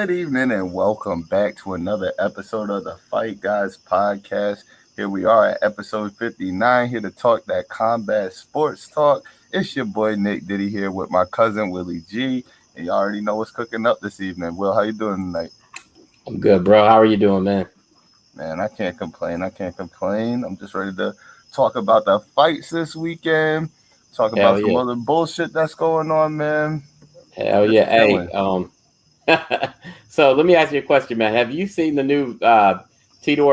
Good evening and welcome back to another episode of the Fight Guys podcast. Here we are at episode 59, here to talk that combat sports talk. It's your boy Nick Diddy here with my cousin Willie G, and you already know what's cooking up this evening. Will, how you doing tonight? I'm good, bro. How are you doing, man? Man, I can't complain. I'm just ready to talk about the fights this weekend, talk about some other bullshit that's going on, man. Hell yeah. Hey, so let me ask you a question, man. Have you seen the new Tito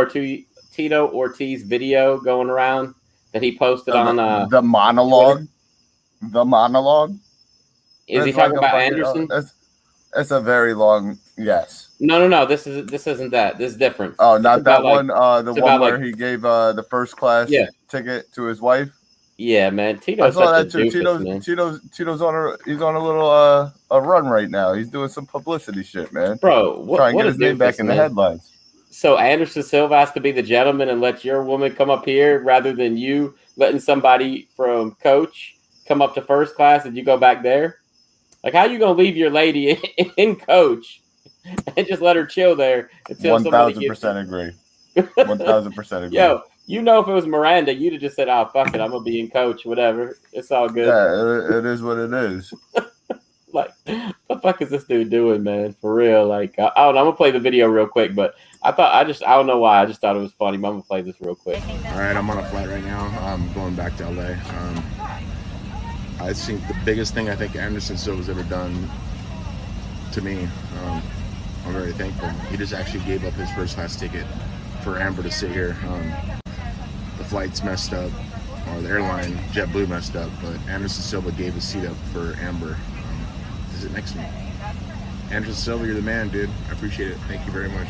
Ortiz video going around that he posted on the monologue? Twitter? The monologue? Is he talking about Anderson? It's a very long yes. No. This isn't that. This is different. Oh, not that one. The one where he gave the first class ticket to his wife. Yeah, man. I saw that too. Tito's on a little a run right now. He's doing some publicity shit, man. Bro, trying to get his name back in the headlines. So Anderson Silva has to be the gentleman and let your woman come up here rather than you letting somebody from coach come up to first class and you go back there. Like, how you gonna leave your lady in coach and just let her chill there until 1,000% agree. 1,000% agree. Yo, you know, if it was Miranda, you'd have just said, "Oh, fuck it, I'm gonna be in coach, whatever. It's all good." Yeah, it is what it is. Like, what the fuck is this dude doing, man? For real. Like, I don't know. I'm gonna play the video real quick, but I don't know why. I just thought it was funny. But I'm gonna play this real quick. All right, I'm on a flight right now. I'm going back to LA. I think the biggest thing I think Anderson Silva's ever done to me, I'm very thankful. He just actually gave up his first class ticket for Amber to sit here. The flight's messed up, or the airline, JetBlue messed up, but Anderson Silva gave his seat up for Amber to sit next to me. Anderson Silva, you're the man, dude. I appreciate it. Thank you very much.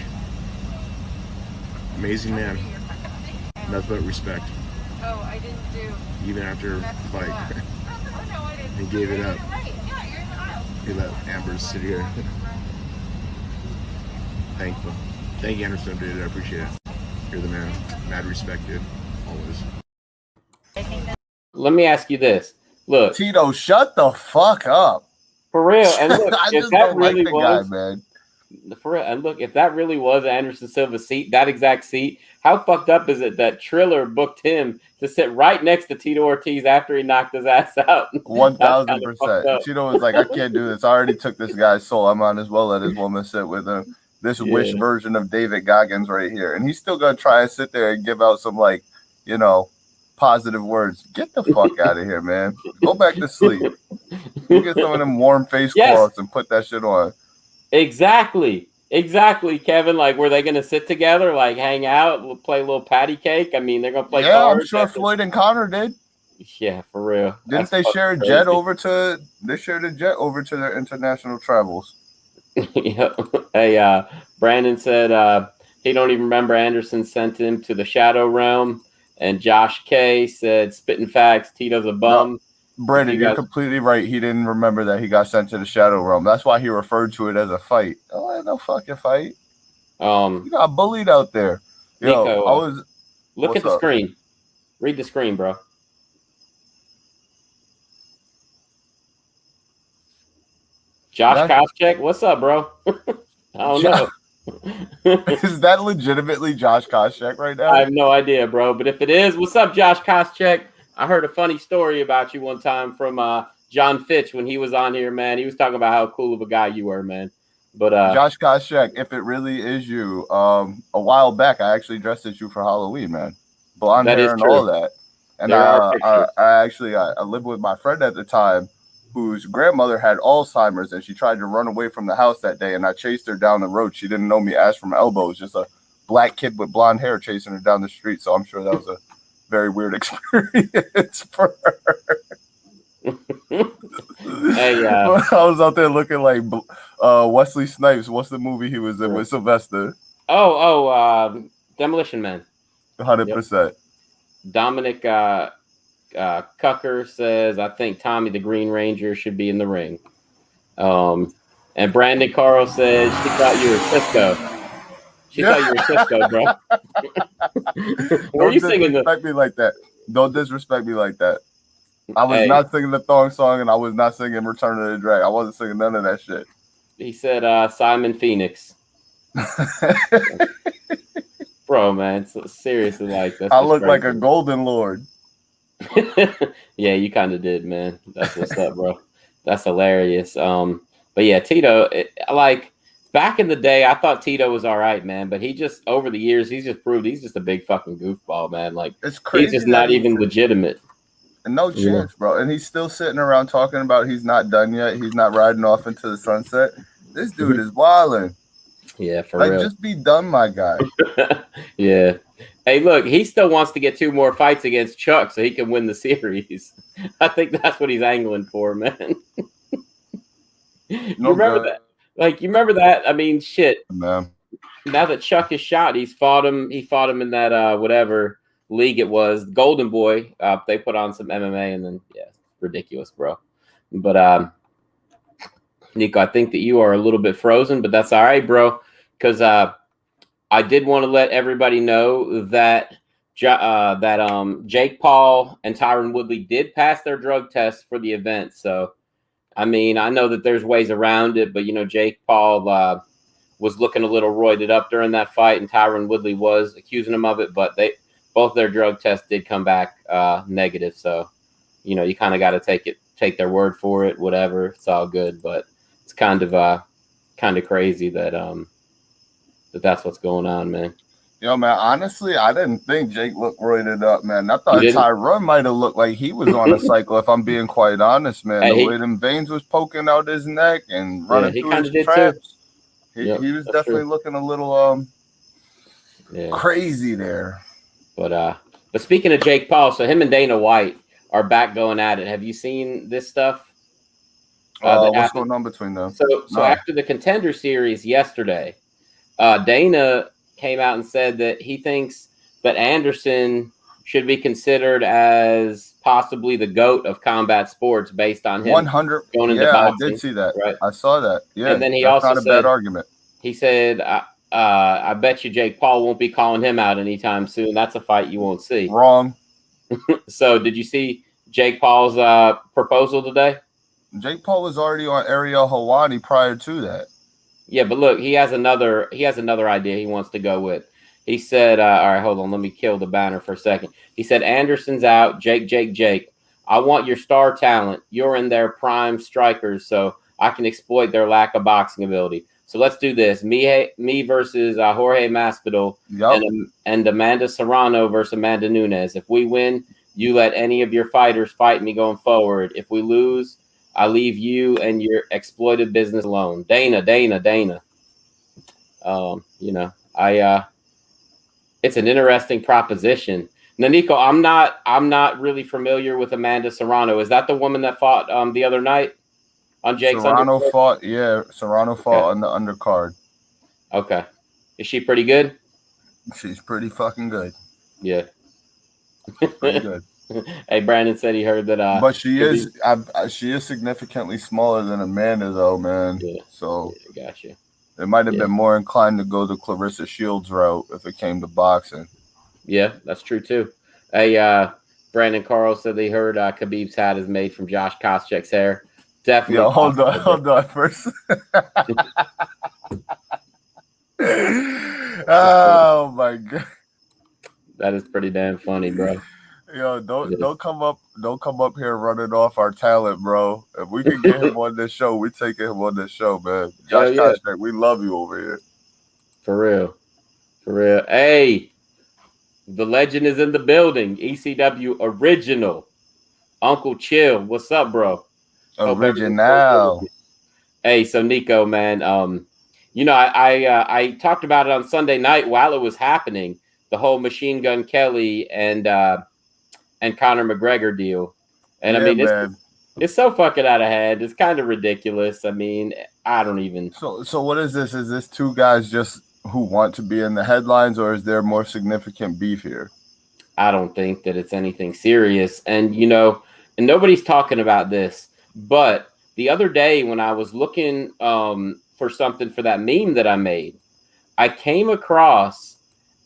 Amazing man. Nothing but respect. Oh, I didn't do. Even after the fight. He gave it up. He let Amber sit here. Thankful. Thank you, Anderson, dude. I appreciate it. You're the man. Mad respect, dude. Always. Let me ask you this. Look, Tito, shut the fuck up. For real. And look, I if just that don't really like the was, guy, man. For real, and look, if that really was Anderson Silva's seat, that exact seat, how fucked up is it that Triller booked him to sit right next to Tito Ortiz after he knocked his ass out? 1,000%. Tito was like, I can't do this. I already took this guy's soul. I might as well let his woman sit with him. This wish version of David Goggins right here. And he's still going to try and sit there and give out some, like, you know, positive words. Get the fuck out of here, man. Go back to sleep. You get some of them warm face cloths and put that shit on. Exactly, Kevin. Like, were they going to sit together, like, hang out, play a little patty cake? I mean, they're going to play cards. I'm sure Floyd and Connor did. Yeah, for real. Didn't they share a jet over to? They shared a jet over to their international travels. Yeah. Hey, Brandon said he don't even remember Anderson sent him to the Shadow Realm, and Josh K said, "Spitting facts, Tito's a bum." No. Brandon, you're completely right. He didn't remember that he got sent to the Shadow Realm. That's why he referred to it as a fight. Oh, ain't no fucking fight. You got bullied out there. Yo, Neko, look at the screen. Read the screen, bro. Josh Koscheck, what's up, bro? I don't know. Is that legitimately Josh Koscheck right now? I have no idea, bro. But if it is, what's up, Josh Koscheck? I heard a funny story about you one time from John Fitch when he was on here, man. He was talking about how cool of a guy you were, man. But Josh Koscheck, if it really is you, a while back I actually dressed as you for Halloween, man. Blonde hair and all that. And I lived with my friend at the time whose grandmother had Alzheimer's, and she tried to run away from the house that day, and I chased her down the road. She didn't know me ass from elbows, just a black kid with blonde hair chasing her down the street. So I'm sure that was a very weird experience for her. Hey, I was out there looking like Wesley Snipes. What's the movie he was in with Sylvester? Demolition Man. 100%. Yep. Dominic Cucker says, I think Tommy the Green Ranger should be in the ring. And Brandon Carl says she thought you were Cisco. She thought you were Cisco, bro. Were you singing? Don't disrespect me like that. Don't disrespect me like that. I was not singing the thong song, and I was not singing Return of the Drag. I wasn't singing none of that shit. He said Simon Phoenix. Bro, man, so seriously, like that's I look like a golden lord. Yeah, you kind of did, man. That's what's up, bro. That's hilarious. But yeah, Tito, like back in the day, I thought Tito was all right, man. But he just over the years, he's just proved he's just a big fucking goofball, man. Like it's crazy. He's just not even legitimate. No chance, bro. And he's still sitting around talking about he's not done yet. He's not riding off into the sunset. This dude is wilding. Yeah, for real. Just be done, my guy. Yeah. Hey, look, he still wants to get 2 more fights against Chuck so he can win the series. I think that's what he's angling for, man. You remember that? Like, you remember that? I mean, shit. Man. Now that Chuck is shot, he fought him in that whatever league it was, Golden Boy. They put on some MMA, and then ridiculous, bro. But Nico, I think that you are a little bit frozen, but that's all right, bro. Because I did want to let everybody know that Jake Paul and Tyron Woodley did pass their drug test for the event. So, I mean, I know that there's ways around it, but Jake Paul was looking a little roided up during that fight, and Tyron Woodley was accusing him of it, but both their drug tests did come back negative. So, you kind of got to take their word for it, whatever. It's all good, but it's kind of crazy that that's what's going on, man. Man, honestly, I didn't think Jake looked roided up, man. I thought Tyron might have looked like he was on a cycle, if I'm being quite honest, man. The way them veins was poking out his neck and running through his traps. He was definitely looking a little crazy there. But speaking of Jake Paul, so him and Dana White are back going at it. Have you seen this stuff? What's going on between them? So after the Contender Series yesterday, Dana came out and said that he thinks that Anderson should be considered as possibly the GOAT of combat sports based on him 100 going into boxing. I did see that. Right? I saw that. Yeah, and then he that's also not a bad argument. He said, I bet you Jake Paul won't be calling him out anytime soon. That's a fight you won't see. Wrong. So did you see Jake Paul's proposal today? Jake Paul was already on Ariel Helwani prior to that. Yeah, but look, he has another idea he wants to go with. He said, all right, hold on, let me kill the banner for a second. He said, Anderson's out, Jake. I want your star talent. You're in their prime strikers, so I can exploit their lack of boxing ability. So let's do this. Me versus Jorge Masvidal and Amanda Serrano versus Amanda Nunes. If we win, you let any of your fighters fight me going forward. If we lose, I leave you and your exploited business alone. Dana. It's an interesting proposition. Now, Nico, I'm not really familiar with Amanda Serrano. Is that the woman that fought the other night on Jake's Serrano undercard? fought? Yeah, Serrano fought on the undercard. Okay. Is she pretty good? She's pretty fucking good. Yeah. Pretty good. Hey, Brandon said he heard that. But she is significantly smaller than Amanda, though, man. Yeah. So gotcha. It might have been more inclined to go the Clarissa Shields route if it came to boxing. Yeah, that's true too. Hey, Brandon Carl said they heard Khabib's hat is made from Josh Koscheck's hair. Definitely. Yo, hold on first. Oh my god. That is pretty damn funny, bro. Yo, don't come up here running off our talent, bro. If we can get him on this show, we take him on this show, man. Josh Koscheck, we love you over here. For real. Hey, the legend is in the building. ECW original. Uncle Chill, what's up, bro? Original. Hey, so Nico, man, I talked about it on Sunday night while it was happening. The whole Machine Gun Kelly and Conor McGregor deal. And I mean, it's so fucking out of hand. It's kind of ridiculous. I mean, I don't even. So what is this? Is this two guys just who want to be in the headlines, or is there more significant beef here? I don't think that it's anything serious. And, and nobody's talking about this. But the other day when I was looking for something for that meme that I made, I came across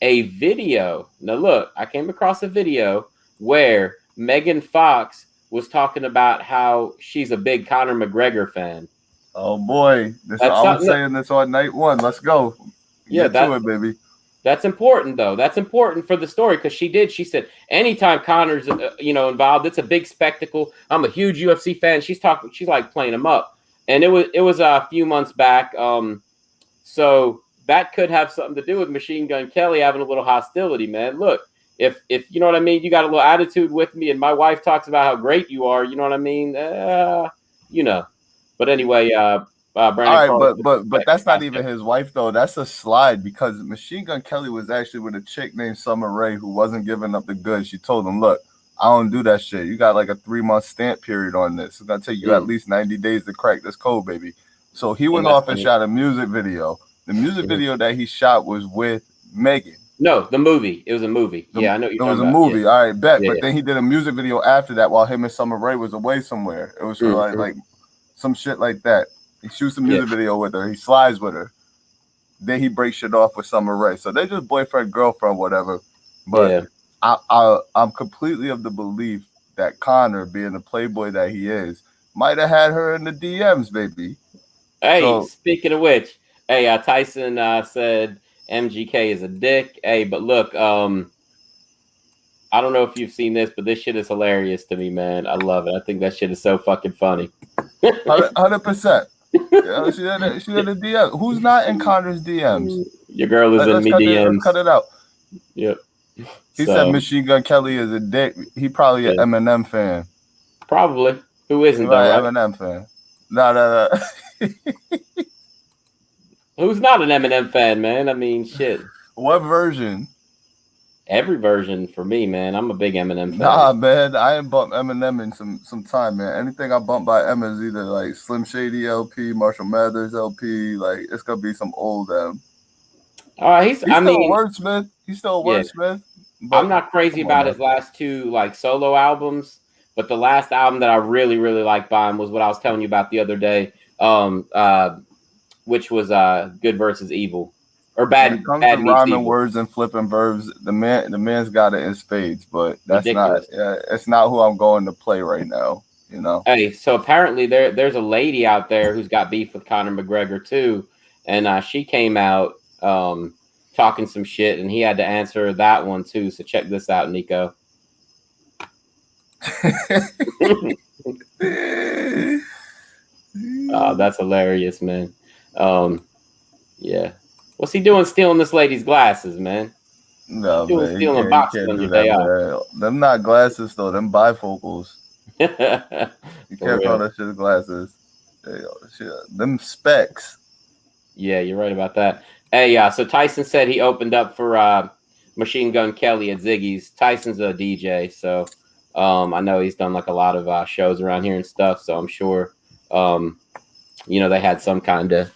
a video. Now, look, I came across a video where Megan Fox was talking about how she's a big Conor McGregor fan. Oh boy, I was saying this on night one. Let's go. Yeah, Get to it, baby. That's important, though. That's important for the story because she said, anytime Conor's, involved, it's a big spectacle. I'm a huge UFC fan. She's like playing him up. And it was a few months back. So that could have something to do with Machine Gun Kelly having a little hostility, man. Look, if you know what I mean, you got a little attitude with me and my wife talks about how great you are, you know what I mean? But anyway, Brandon. All right, but that's not even his wife though. That's a slide because Machine Gun Kelly was actually with a chick named Summer Rae who wasn't giving up the goods. She told him, "Look, I don't do that shit. You got like a 3-month stamp period on this. It's gonna take you at least 90 days to crack this code, baby." So he went off and shot a music video. The music video that he shot was with Megan. No, the movie. It was a movie. I know you're talking about. It was a movie. Yeah. All right, bet. Yeah, but then he did a music video after that while him and Summer Rae was away somewhere. It was for like some shit like that. He shoots a music video with her. He slides with her. Then he breaks shit off with Summer Rae. So they're just boyfriend, girlfriend, whatever. But I'm completely of the belief that Conor, being the playboy that he is, might have had her in the DMs, baby. Hey, speaking of which, Tyson said MGK is a dick. Hey, but look, I don't know if you've seen this, but this shit is hilarious to me, man. I love it. I think that shit is so fucking funny. 100%. Yeah, she had a DM. Who's not in Conor's DMs? Your girl is in me DMs. Cut it out. Yep. He said Machine Gun Kelly is a dick. He probably an Eminem fan. Probably. Who isn't though? Right? Eminem fan. No. Who's not an Eminem fan, man? I mean, shit. What version? Every version for me, man. I'm a big Eminem fan. Nah, man. I ain't bumped Eminem in some time, man. Anything I bump by Eminem is either like Slim Shady LP, Marshall Mathers LP. Like it's gonna be some old M. He's still a wordsmith. He's still a wordsmith. But I'm not crazy about his last two like solo albums, but the last album that I really, really liked by him was what I was telling you about the other day. Which was Good versus Evil. Or bad. When it comes to rhyming words and flipping verbs, the man's got it in spades, but that's ridiculous. It's not who I'm going to play right now, you know. Hey, so apparently there's a lady out there who's got beef with Conor McGregor too, and she came out talking some shit, and he had to answer that one too. So check this out, Neko. That's hilarious, man. Yeah. What's he doing stealing this lady's glasses, man? No, man. Stealing boxes on your day off. Them not glasses, though. Them bifocals. You can't call that shit glasses. Them specs. Yeah, you're right about that. Hey, so Tyson said he opened up for Machine Gun Kelly at Ziggy's. Tyson's a DJ, so I know he's done like a lot of shows around here and stuff, so I'm sure, they had some kind of,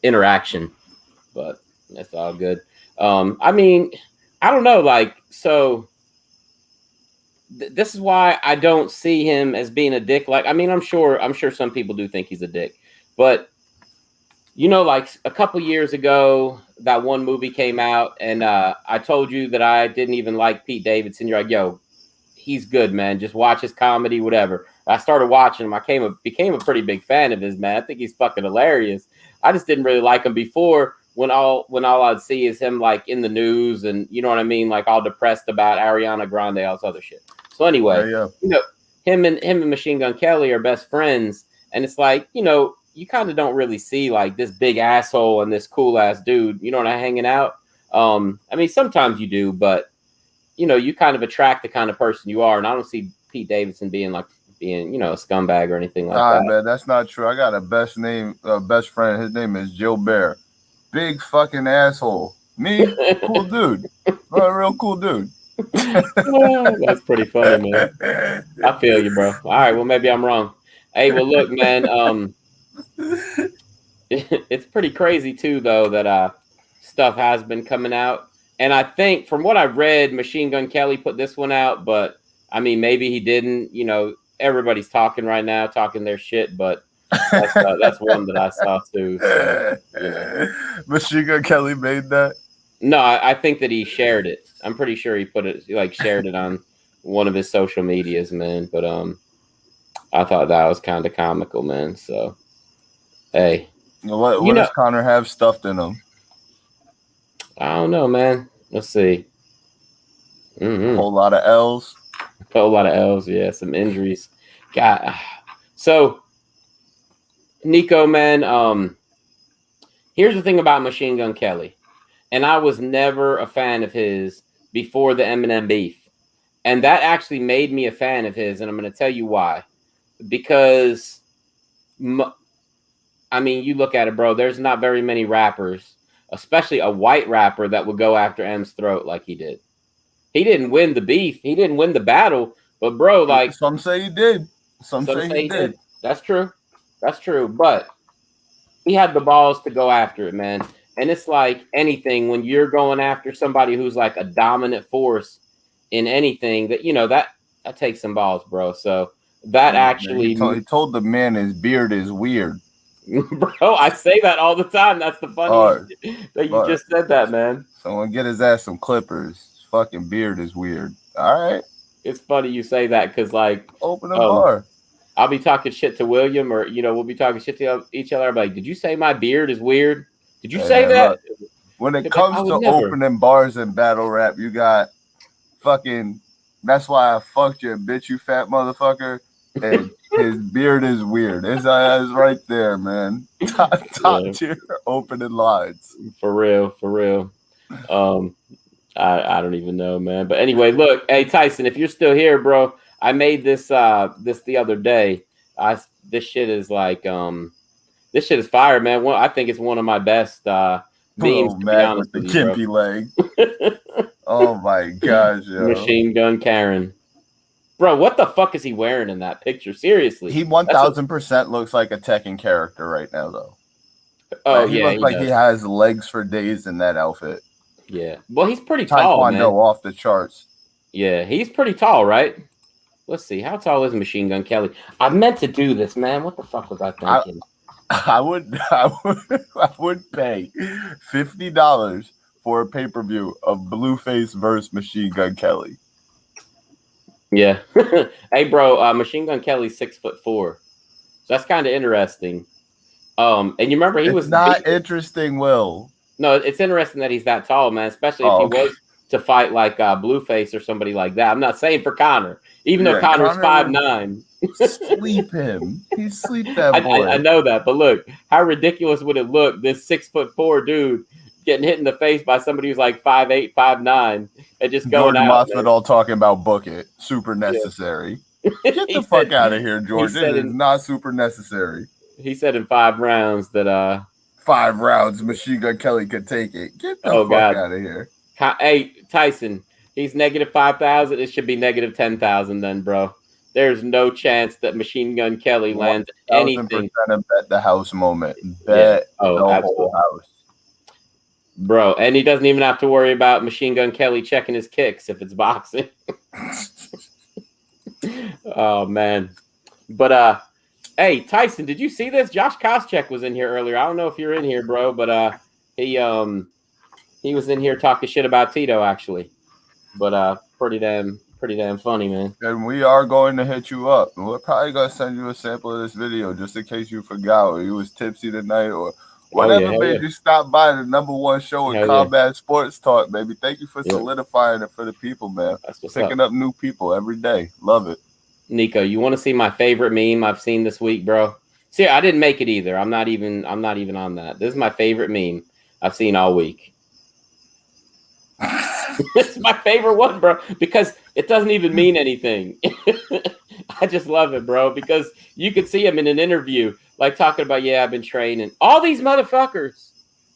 interaction, but that's all good. I mean, I don't know, like, so this is why I don't see him as being a dick. Like, I mean, I'm sure some people do think he's a dick, but like a couple years ago, that one movie came out, and I told you that I didn't even like Pete Davidson. You're like, yo, he's good, man. Just watch his comedy, whatever. I started watching him. I became a pretty big fan of his, man. I think he's fucking hilarious. I just didn't really like him before when all I'd see is him like in the news and you know what I mean, like all depressed about Ariana Grande, all this other shit. So anyway, him and Machine Gun Kelly are best friends, and it's like, you kind of don't really see like this big asshole and this cool ass dude, hanging out. I mean, sometimes you do, but you kind of attract the kind of person you are, and I don't see Pete Davidson being a scumbag or anything like that. Man, that's not true. I got a best friend. His name is Joe Bear. Big fucking asshole. Me, cool dude. A real cool dude. That's pretty funny, man. I feel you, bro. All right, well, maybe I'm wrong. Hey, well, look, man. It's pretty crazy too, though, that stuff has been coming out, and I think from what I read, Machine Gun Kelly put this one out, but I mean, maybe he didn't. Everybody's talking right now, talking their shit, but that's one that I saw too. So, Machine Gun Kelly made that? No, I think that he shared it. I'm pretty sure he shared it on one of his social medias, man. But I thought that was kind of comical, man. So, hey. What does Conor have stuffed in him? I don't know, man. Let's see. A whole lot of L's. A whole lot of L's, yeah. Some injuries. God. So, Neko, man, here's the thing about Machine Gun Kelly. And I was never a fan of his before the Eminem beef. And that actually made me a fan of his. And I'm going to tell you why. Because, I mean, you look at it, bro. There's not very many rappers, especially a white rapper, that would go after M's throat like he did. He didn't win the beef. He didn't win the battle. But, bro, like... Some say he did. Some say he did. That's true. That's true. But he had the balls to go after it, man. And it's like anything, when you're going after somebody who's like a dominant force in anything, that, you know, that takes some balls, bro. So that actually... He told the man his beard is weird. Bro, I say that all the time. That's the funny that you just said that, man. Someone get his ass some clippers. His fucking beard is weird. All right. It's funny you say that because, like... Open a bar. I'll be talking shit to William, or, you know, we'll be talking shit to each other. I'm like, did you say my beard is weird? Did you say that? Look, when it comes to opening bars in battle rap, you got fucking, that's why I fucked you, bitch, you fat motherfucker. And his beard is weird. His eyes right there, man. Top tier opening lines. For real. I don't even know, man. But anyway, look, hey Tyson, if you're still here, bro, I made this the other day. This shit is like this shit is fire, man. I think it's one of my best memes. To be honest with the kimpy leg. Oh my gosh, yo. Machine Gun Karen. Bro, what the fuck is he wearing in that picture? Seriously. He 1000% looks like a Tekken character right now, though. Oh, he looks like he has legs for days in that outfit. Yeah. Well, he's pretty tall, man. Taekwondo off the charts. Yeah, he's pretty tall, right? Let's see. How tall is Machine Gun Kelly? I meant to do this, man. What the fuck was I thinking? I would pay $50 for a pay-per-view of Blueface versus Machine Gun Kelly. Yeah. Hey, bro, Machine Gun Kelly's 6'4". So that's kind of interesting. And you remember he was not interesting, Will. No, it's interesting that he's that tall, man, especially if he was to fight like Blueface or somebody like that. I'm not saying for Conor, even though Conor's 5'9". Sleep him. He sleep that boy. I know that, but look, how ridiculous would it look? This 6'4" dude getting hit in the face by somebody who's like 5'8", 5'9", and just going out. Jordan Masvidal talking about book it. Super necessary. Yeah. Get the fuck out of here, George. It is not super necessary. He said in 5 rounds that 5 rounds, Machine Gun Kelly could take it. Get the fuck out of here. Hey, Tyson, he's negative 5,000. It should be negative 10,000 then, bro. There's no chance that Machine Gun Kelly lands anything. 1,000% bet the house moment. Bet the whole house. Bro, and he doesn't even have to worry about Machine Gun Kelly checking his kicks if it's boxing. Oh, man. But, hey, Tyson, did you see this? Josh Koscheck was in here earlier. I don't know if you're in here, bro, but he was in here talking shit about Tito, actually. But pretty damn funny, man. And we are going to hit you up. We're probably going to send you a sample of this video just in case you forgot or you was tipsy tonight or whatever made you stop by the #1 show in combat sports talk, baby. Thank you for solidifying it for the people, man. Picking up new people every day. Love it. Neko, you want to see my favorite meme I've seen this week, bro? See, I didn't make it either. I'm not even on that. This is my favorite meme I've seen all week. It's my favorite one, bro, because it doesn't even mean anything. I just love it, bro, because you could see him in an interview, like talking about, I've been training. All these motherfuckers.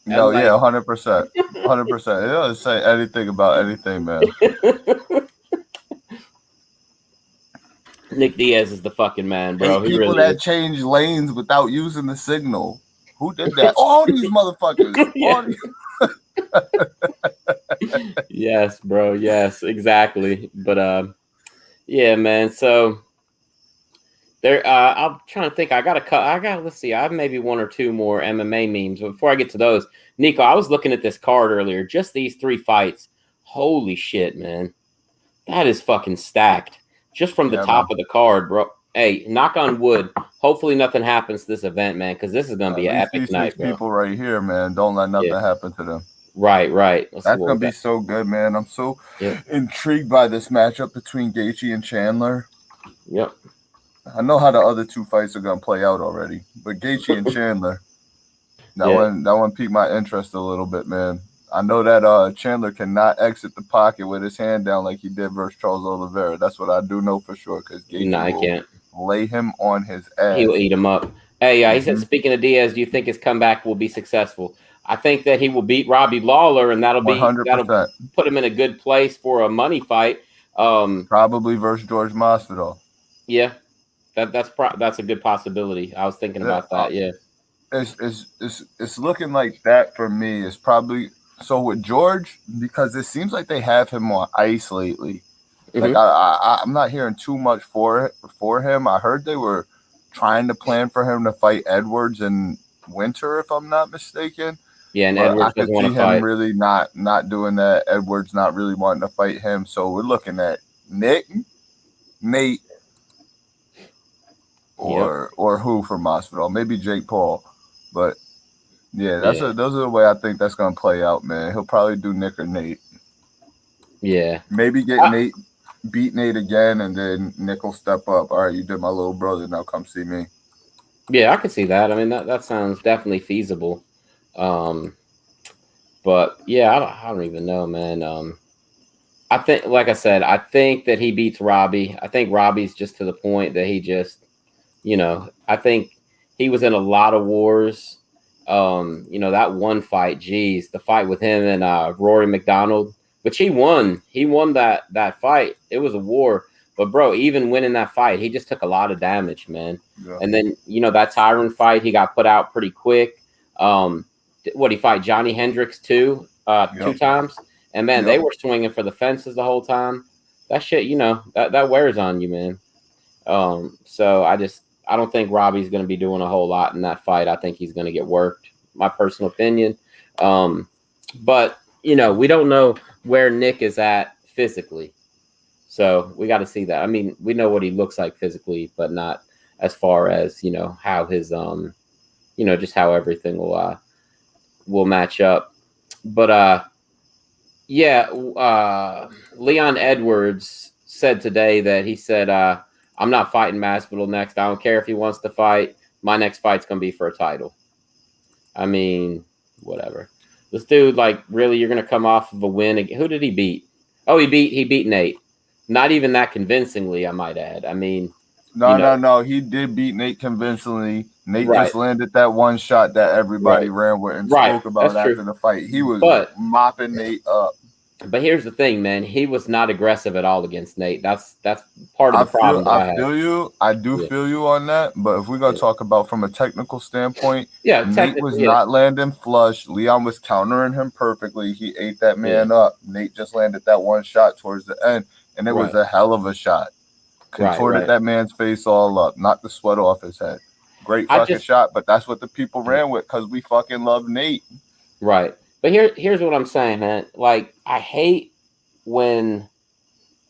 No, 100%. 100%. It doesn't say anything about anything, man. Nick Diaz is the fucking man, bro. Hey, people that change lanes without using the signal. Who did that? All these motherfuckers. All these... Yes, bro. Yes, exactly. But yeah, man. So there, I'm trying to think. I got. Let's see. I have maybe 1 or 2 more MMA memes. But before I get to those, Neko, I was looking at this card earlier. Just these 3 fights. Holy shit, man! That is fucking stacked. Just from the top of the card, bro. Hey, knock on wood. Hopefully nothing happens to this event, man, because this is gonna be an epic night, bro. People right here, man. Don't let nothing happen to them. Right. That's gonna be so good, man. I'm so intrigued by this matchup between Gaethje and Chandler. Yep. I know how the other two fights are gonna play out already, but Gaethje and Chandler, that one piqued my interest a little bit, man. I know that Chandler cannot exit the pocket with his hand down like he did versus Charles Oliveira. That's what I do know for sure, because Gaethje can't lay him on his ass. He will eat him up. Hey, he said, speaking of Diaz, do you think his comeback will be successful? I think that he will beat Robbie Lawler, and that'll 100%. Put him in a good place for a money fight. Probably versus George Masvidal. Yeah, that's a good possibility. I was thinking about that. Yeah, it's looking like that for me. It's probably so with George, because it seems like they have him on ice lately. Like I'm not hearing too much for him. I heard they were trying to plan for him to fight Edwards in winter, if I'm not mistaken. Yeah, and Edwards doesn't want to fight. Him really not doing that. Edwards not really wanting to fight him. So we're looking at Nate, or who for Masvidal? Maybe Jake Paul. But yeah, those are the way I think that's gonna play out, man. He'll probably do Nick or Nate. Yeah, maybe get Nate. Beat Nate again, and then Nick will step up. All right, you did my little brother. Now come see me. Yeah, I can see that. I mean, that sounds definitely feasible. But yeah, I don't even know, man. I think, like I said, I think that he beats Robbie. I think Robbie's just to the point that he just, I think he was in a lot of wars. That one fight, the fight with him and Rory McDonald. Which he won. He won that fight. It was a war. But, bro, even winning that fight, he just took a lot of damage, man. Yeah. And then, that Tyron fight, he got put out pretty quick. He fight Johnny Hendricks two times? And, man, they were swinging for the fences the whole time. That shit, that wears on you, man. So I don't think Robbie's going to be doing a whole lot in that fight. I think he's going to get worked, my personal opinion. But, we don't know where Nick is at physically. So we got to see that. I mean, we know what he looks like physically, but not as far as, how his, just how everything will match up. But, Leon Edwards said today that he said, I'm not fighting Masvidal next. I don't care if he wants to fight. My next fight's going to be for a title. I mean, whatever. This dude, really, you're going to come off of a win. Who did he beat? Oh, he beat Nate. Not even that convincingly, I might add. I mean, no. He did beat Nate convincingly. Nate just landed that one shot that everybody ran with and spoke about after the fight. He was mopping Nate up. But here's the thing, man. He was not aggressive at all against Nate. That's part of the problem. I feel you. I do feel you on that. But if we're going to talk about from a technical standpoint, Nate was not landing flush. Leon was countering him perfectly. He ate that man up. Nate just landed that one shot towards the end, and it was a hell of a shot. Contorted that man's face all up, knocked the sweat off his head. Great fucking shot, but that's what the people ran with because we fucking love Nate. Right. But here's what I'm saying, man. I hate when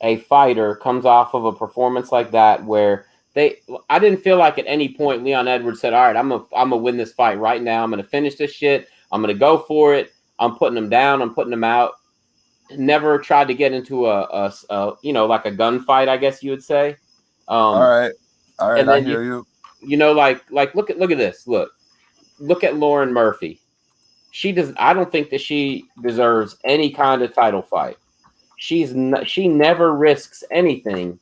a fighter comes off of a performance like that where I didn't feel like at any point Leon Edwards said, all right, I'm gonna win this fight right now. I'm gonna finish this shit. I'm gonna go for it. I'm putting him down. I'm putting him out. Never tried to get into a like a gunfight, I guess you would say. All right, I hear you. Look at this. Look at Lauren Murphy. I don't think that she deserves any kind of title fight. She never risks anything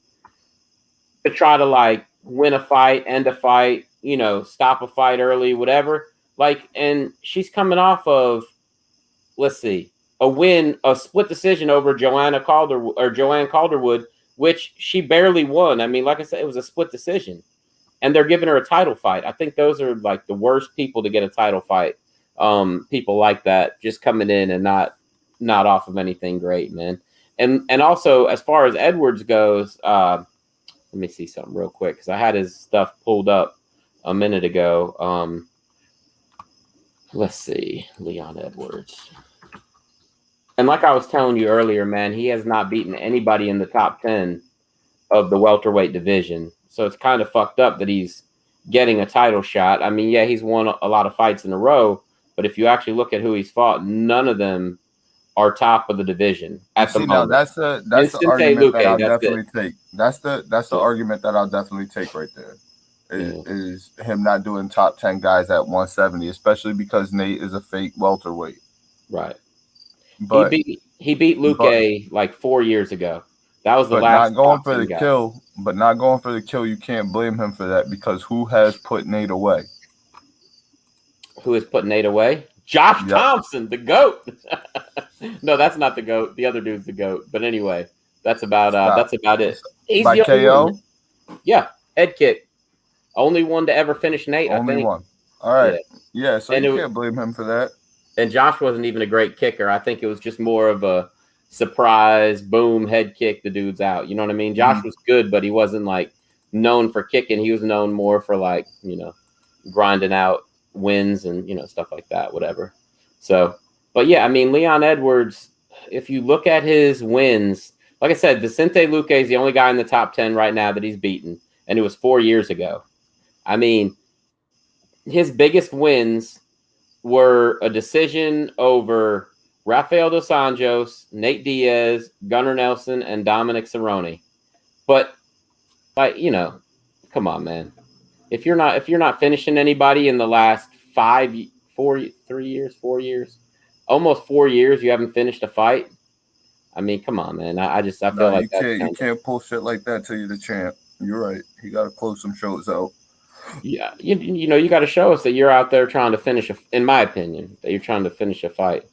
to try to win a fight, end a fight, stop a fight early, whatever. And she's coming off of, let's see, a split decision over Joanne Calderwood, which she barely won. I mean, like I said, it was a split decision, and they're giving her a title fight. I think those are the worst people to get a title fight. People like that just coming in and not off of anything great, man. And also as far as Edwards goes, let me see something real quick because I had his stuff pulled up a minute ago. Let's see, Leon Edwards. And like I was telling you earlier, man, he has not beaten anybody in the top 10 of the welterweight division. So it's kind of fucked up that he's getting a title shot. I mean, yeah, he's won a lot of fights in a row, but if you actually look at who he's fought, none of them are top of the division at the moment. Now that's the argument that I'll definitely take. That's the argument that I'll definitely take right there. Is him not doing top 10 guys at 170, especially because Nate is a fake welterweight. Right. But he beat Luque like 4 years ago. That was the last. Not going for the kill. But not going for the kill. You can't blame him for that because who has put Nate away? Who has put Nate away? Josh Thompson, the GOAT. No, that's not the GOAT. The other dude's the GOAT. But anyway, that's about it. He's by KO? Yeah, head kick. Only one to ever finish Nate. Only one. All right. Yeah, so you can't blame him for that. And Josh wasn't even a great kicker. I think it was just more of a surprise, boom, head kick. The dude's out. You know what I mean? Josh was good, but he wasn't like known for kicking. He was known more for like, grinding out wins and, stuff like that, whatever. So, but yeah, I mean, Leon Edwards, if you look at his wins, like I said, Vicente Luque is the only guy in the top 10 right now that he's beaten. And it was 4 years ago. I mean, his biggest wins were a decision over Rafael Dos Anjos, Nate Diaz, Gunnar Nelson, and Dominic Cerrone. But, like, come on, man. If you're not finishing anybody in the last 4 years, almost 4 years, you haven't finished a fight. I mean, come on, man. I feel like you can't pull shit like that till you're the champ. You're right. You got to close some shows out. Yeah, you got to show us that you're out there trying to finish. In my opinion, that you're trying to finish a fight.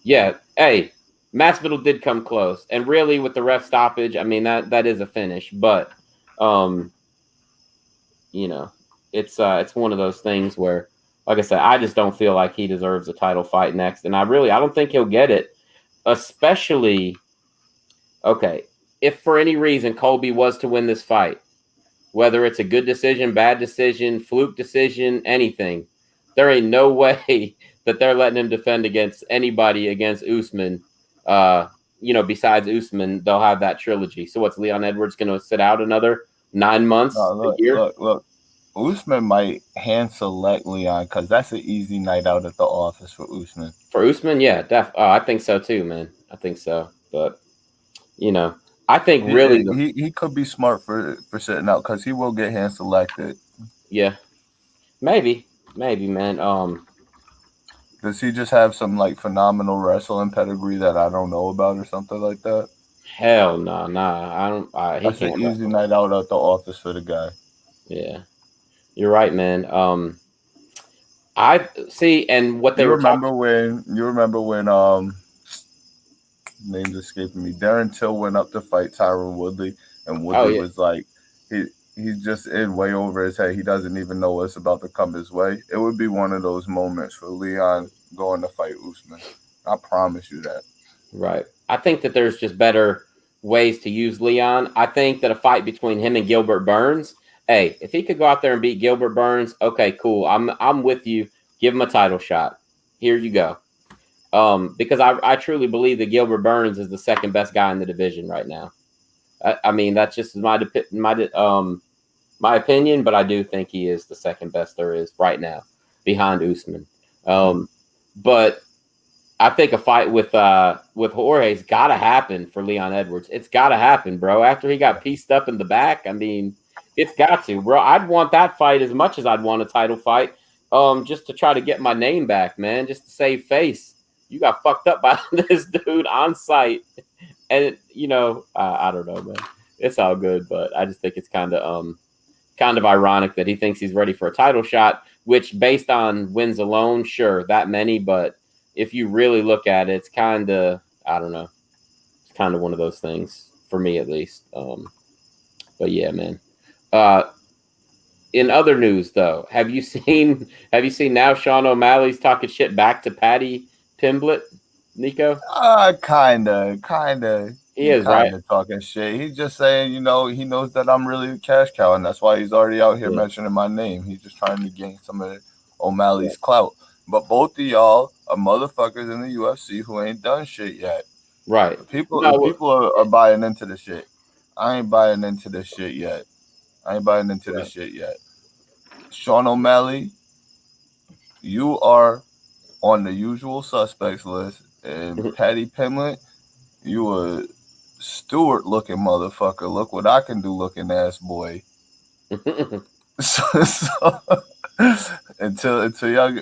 Yeah. Hey, Masvidal did come close, and really with the ref stoppage, I mean that is a finish. But, it's one of those things where, like I said, I just don't feel like he deserves a title fight next, and I don't think he'll get it. Especially, if for any reason Colby was to win this fight, whether it's a good decision, bad decision, fluke decision, anything, there ain't no way that they're letting him defend against anybody against Usman. Besides Usman, they'll have that trilogy. So what's Leon Edwards going to sit out another 9 months, a year? Look. Usman might hand select Leon because that's an easy night out at the office for Usman. For Usman, yeah, I think so too, man. I think so, but I think really he could be smart for sitting out because he will get hand selected. Yeah, maybe, man. Does he just have some like phenomenal wrestling pedigree that I don't know about or something like that? Hell no, nah. I don't. That's an easy night out at the office for the guy. Yeah. You're right, man. I see, and what they were remember when name's escaping me. Darren Till went up to fight Tyron Woodley, and Woodley was like, he's just in way over his head. He doesn't even know what's about to come his way. It would be one of those moments for Leon going to fight Usman. I promise you that. Right. I think that there's just better ways to use Leon. I think that a fight between him and Gilbert Burns. Hey, if he could go out there and beat Gilbert Burns, okay, cool. I'm with you. Give him a title shot. Here you go. Because I truly believe that Gilbert Burns is the second best guy in the division right now. I mean, that's just my opinion, but I do think he is the second best there is right now behind Usman. But I think a fight with Jorge's got to happen for Leon Edwards. It's got to happen, bro. After he got pieced up in the back, I mean, it's got to, bro. I'd want that fight as much as I'd want a title fight, just to try to get my name back, man, just to save face. You got fucked up by this dude on site, and I don't know, man. It's all good, but I just think it's kind of ironic that he thinks he's ready for a title shot, which based on wins alone, sure, that many, but if you really look at it, it's kind of, I don't know, it's kind of one of those things for me at least. But yeah, man. In other news, though, have you seen now Sean O'Malley's talking shit back to Paddy Pimblett, Neko? Kinda. He is right. Talking shit. He's just saying, he knows that I'm really a cash cow, and that's why he's already out here mentioning my name. He's just trying to gain some of O'Malley's clout. But both of y'all are motherfuckers in the UFC who ain't done shit yet. Right. People are buying into the shit. I ain't buying into this shit yet. I ain't buying into this shit yet. Sean O'Malley, you are on the usual suspects list, and Paddy Pimlet, you a Stewart looking motherfucker. Look what I can do, looking ass boy. so until y'all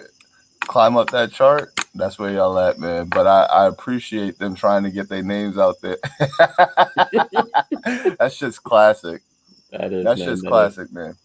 climb up that chart, that's where y'all at, man. But I appreciate them trying to get their names out there. That shit's classic. That shit's classic, man.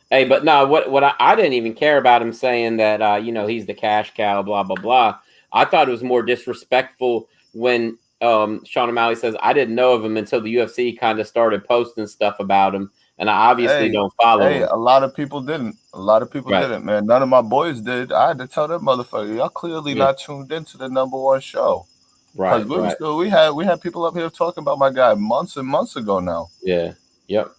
Hey, but no, what I didn't even care about him saying that he's the cash cow, blah blah blah. I thought it was more disrespectful when Sean O'Malley says I didn't know of him until the UFC kind of started posting stuff about him, and I obviously don't follow him. A lot of people didn't. Didn't, man. None of my boys did. I had to tell them motherfucker, y'all clearly not tuned into the #1 show. Right. Because we had people up here talking about my guy months and months ago now. Yeah. Yep.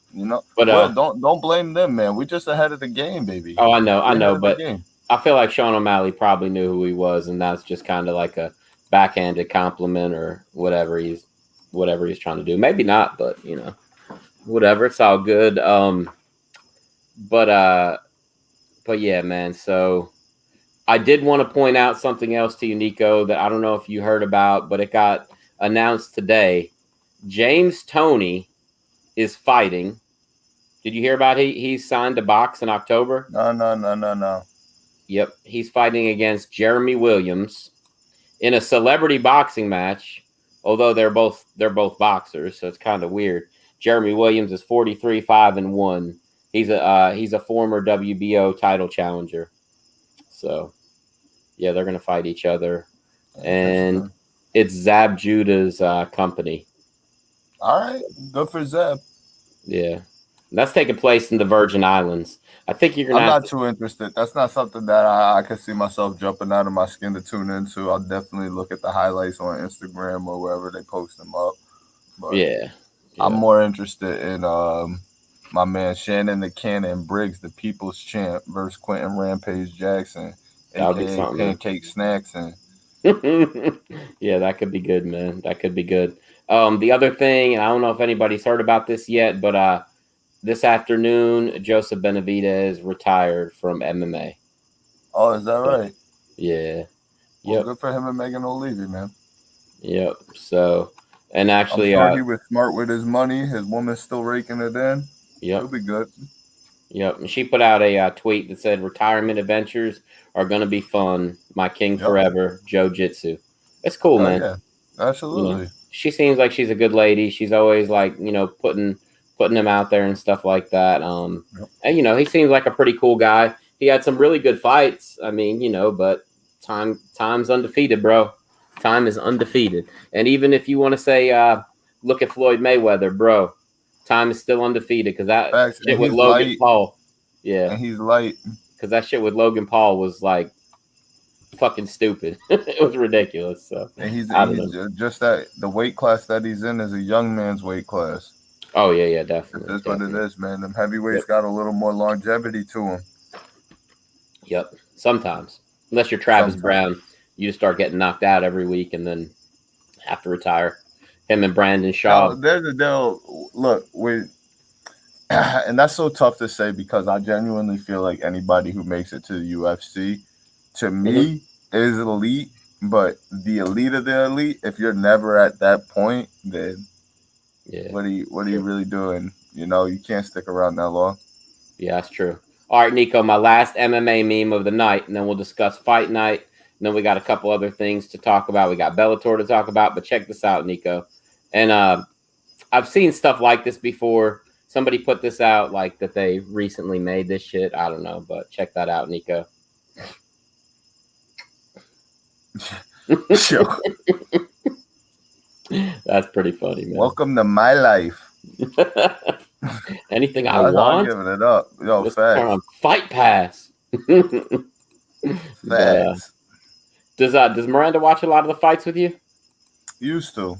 But don't blame them, man. We just ahead of the game, baby. Oh, I know, but I feel like Sean O'Malley probably knew who he was, and that's just kind of like a backhanded compliment or whatever he's trying to do. Maybe not, but whatever. It's all good. But yeah, man. So I did want to point out something else to you, Neko, that I don't know if you heard about, but it got announced today. James Toney is fighting. Did you hear about he signed to box in October? No. Yep. He's fighting against Jeremy Williams in a celebrity boxing match, although they're both boxers, so it's kind of weird. Jeremy Williams is 43-5-1. He's a former WBO title challenger. So yeah, they're gonna fight each other. And it's Zab Judah's company. All right, good for Zeb. Yeah, and that's taking place in the Virgin Islands. I think you're gonna. I'm not too interested. That's not something that I can see myself jumping out of my skin to tune into. I'll definitely look at the highlights on Instagram or wherever they post them up. But yeah. I'm more interested in my man Shannon the Cannon Briggs, the People's Champ, versus Quentin Rampage Jackson, aka Pancake Snacks. And yeah, that could be good, man. That could be good. The other thing, and I don't know if anybody's heard about this yet, but this afternoon, Joseph Benavidez retired from MMA. Oh, is that right? Yeah. Well, good for him and Megan O'Leary, man. Yep. So, and actually, I'm sure he was smart with his money. His woman's still raking it in. Yep. It'll be good. Yep. And she put out a tweet that said, "Retirement adventures are going to be fun. My king forever, Joe Jitsu." It's cool, man. Yeah, absolutely. She seems like she's a good lady. She's always like, putting him out there and stuff like that. And he seems like a pretty cool guy. He had some really good fights. I mean, but time's undefeated, bro. Time is undefeated. And even if you want to say, look at Floyd Mayweather, bro, time is still undefeated because that shit with Logan Paul. Yeah. And he's light. Because that shit with Logan Paul was like fucking stupid. It was ridiculous. So, and he's just that the weight class that he's in is a young man's weight class. Oh yeah, definitely. That's what it is, man. Them heavyweights got a little more longevity to them. Yep. Sometimes, unless you're Travis Brown, you just start getting knocked out every week and then have to retire. Him and Brandon Shaw. No, there's a deal. Look, and that's so tough to say because I genuinely feel like anybody who makes it to the UFC, to me, is elite. But the elite of the elite, if you're never at that point, then what are you really doing? You can't stick around that long. Yeah, that's true. All right, Neko, my last MMA meme of the night, and then we'll discuss Fight Night. And then we got a couple other things to talk about. We got Bellator to talk about, but check this out, Neko. And I've seen stuff like this before. Somebody put this out, like that they recently made this shit. I don't know, but check that out, Neko. That's pretty funny, man. Welcome to my life. Anything I want. I'm giving it up. Yo, facts. Fight Pass. Facts. Does Miranda watch a lot of the fights with you? Used to.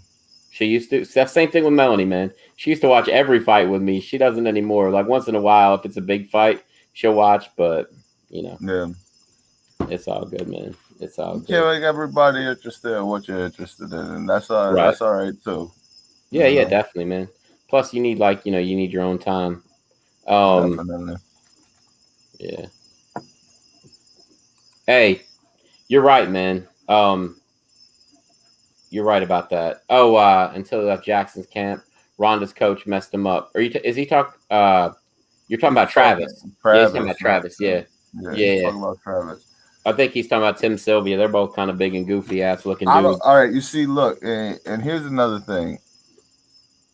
She used to. It's the same thing with Melanie, man. She used to watch every fight with me. She doesn't anymore. Like once in a while, if it's a big fight, she'll watch. But yeah, it's all good, man. It's all good. You can't make everybody interested in what you're interested in, and that's all right. That's all right too. Yeah, definitely, man. Plus, you need you need your own time. Definitely. Yeah. Hey, you're right, man. You're right about that. Oh, until he left Jackson's camp, Ronda's coach messed him up. Is he talk? You're talking about Travis. Yeah, he's talking about Travis. Yeah. He's talking about Travis. I think he's talking about Tim Sylvia. They're both kind of big and goofy ass looking All dudes. right, you see, look, and here's another thing.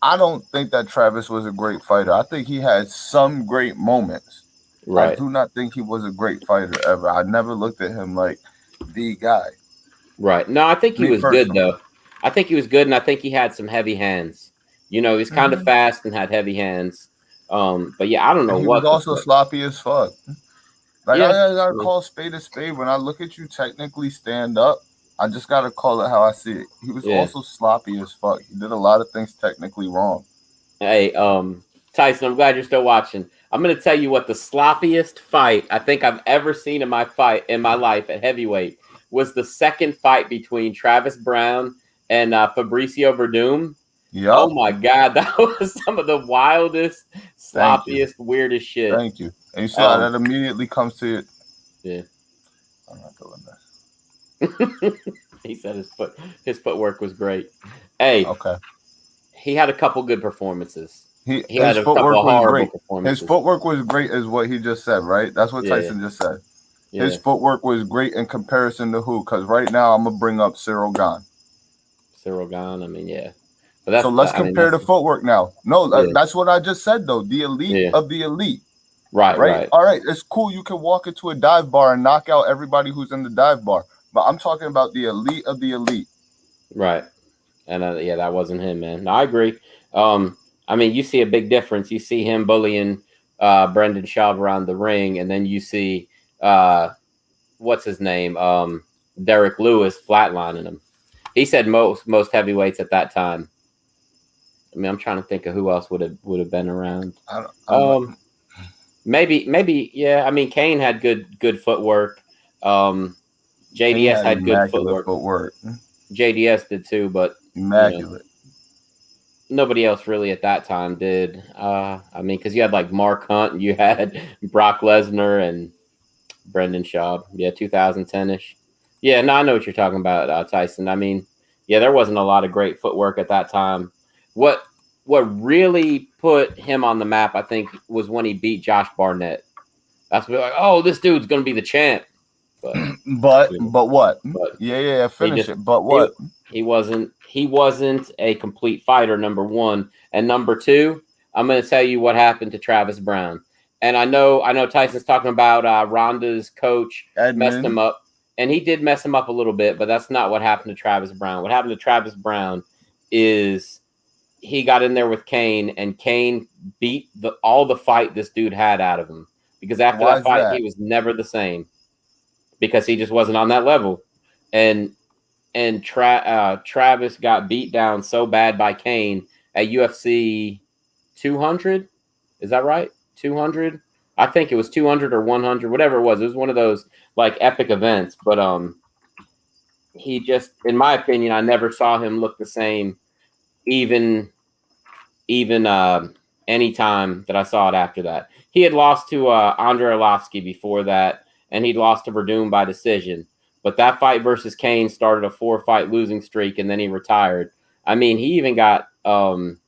I don't think that Travis was a great fighter. I think he had some great moments. Right. I do not think he was a great fighter ever. I never looked at him like the guy. Right. No, I think he was good, though. I think he was good, and I think he had some heavy hands. You know, he's kind of fast and had heavy hands. But yeah, I don't know what. He was also sloppy as fuck. Like, I gotta call spade a spade. When I look at you technically stand up, I just gotta call it how I see it. He was also sloppy as fuck. He did a lot of things technically wrong. Hey, Tyson, I'm glad you're still watching. I'm gonna tell you what the sloppiest fight I think I've ever seen in my life at heavyweight was the second fight between Travis Brown and Fabricio Verdum. Yep. Oh my God, that was some of the wildest, sloppiest, weirdest shit. Thank you. And you see how that immediately comes to it. Yeah. I'm not doing this. He said his footwork was great. Hey, okay. He had a couple good performances. He had a couple of horrible performances. His footwork was great, is what he just said, right? That's what Tyson just said. Yeah. His footwork was great in comparison to who? Because right now I'm gonna bring up Cyril Gane. Cyril Gane, I mean, yeah. But so let's compare the footwork now. No, that's what I just said though. The elite of the elite. Right. All right, it's cool. You can walk into a dive bar and knock out everybody who's in the dive bar, but I'm talking about the elite of the elite. Right. And that wasn't him, man. No, I agree. I mean, you see a big difference. You see him bullying Brendan Schaub around the ring, and then you see what's his name, Derek Lewis flatlining him. He said most heavyweights at that time. I mean, I'm trying to think of who else would have been around. Maybe, yeah. I mean, Kane had good footwork. JDS had good footwork. JDS did too, but immaculate. Nobody else really at that time did. I mean, because you had like Mark Hunt, and you had Brock Lesnar and Brendan Schaub. Yeah, 2010-ish. Yeah, no, I know what you're talking about, Tyson. I mean, yeah, there wasn't a lot of great footwork at that time. What really put him on the map, I think, was when he beat Josh Barnett. That's when like, oh, this dude's gonna be the champ. But what? Finish it. But what? He wasn't a complete fighter, number one. And number two, I'm going to tell you what happened to Travis Brown. And I know Tyson's talking about Ronda's coach messed him up. And he did mess him up a little bit, but that's not what happened to Travis Brown. What happened to Travis Brown is he got in there with Kane, and Kane beat all the fight this dude had out of him. Because after that fight, he was never the same. Because he just wasn't on that level. And Travis got beat down so bad by Kane at UFC 200. Is that right? 200? I think it was 200 or 100, whatever it was. It was one of those like epic events. But he just, in my opinion, I never saw him look the same. Even any time that I saw it after that. He had lost to Andrei Arlovsky before that, and he'd lost to Verdum by decision. But that fight versus Kane started a 4-fight losing streak, and then he retired. I mean, he even got worked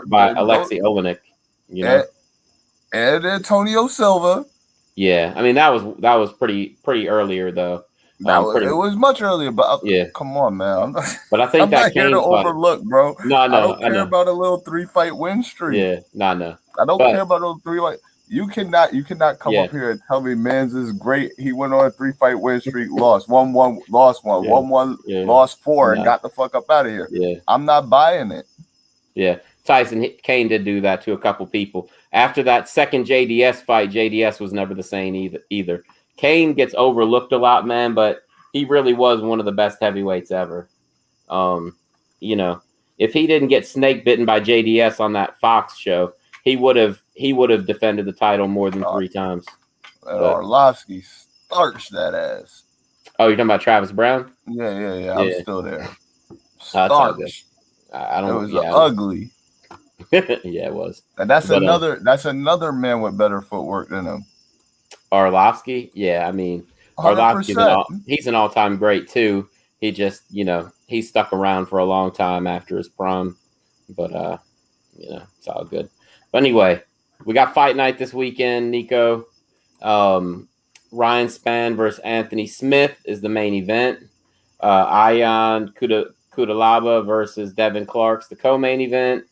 by Alexei Olenek, you know, and Antonio Silva. Yeah, I mean that was pretty earlier though. It was much earlier, but come on, man. But I think I'm not here to overlook, bro. No, I don't care about a little 3-fight win streak. Yeah, no. I don't care about those 3 fight. You cannot come up here and tell me Mans is great. He went on a 3-fight win streak, lost 1-1, lost 1, 1-1, lost 4, and got the fuck up out of here. Yeah, I'm not buying it. Yeah, Kane did do that to a couple people. After that second JDS fight, JDS was never the same either. Kane gets overlooked a lot, man, but he really was one of the best heavyweights ever. You know, if he didn't get snake bitten by JDS on that Fox show, he would have defended the title more than 3 times. Arlovsky starched that ass. Oh, you're talking about Travis Brown? Yeah. I'm still there. Starched. I don't. It was ugly. Yeah, it was. And that's another man with better footwork than him. Arlovsky, yeah, I mean, 100%. He's an all-time great too. He just, he stuck around for a long time after his prime, but it's all good. But anyway, we got fight night this weekend, Neko. Ryan Spann versus Anthony Smith is the main event. Ion Kudalaba versus Devin Clark's the co-main event.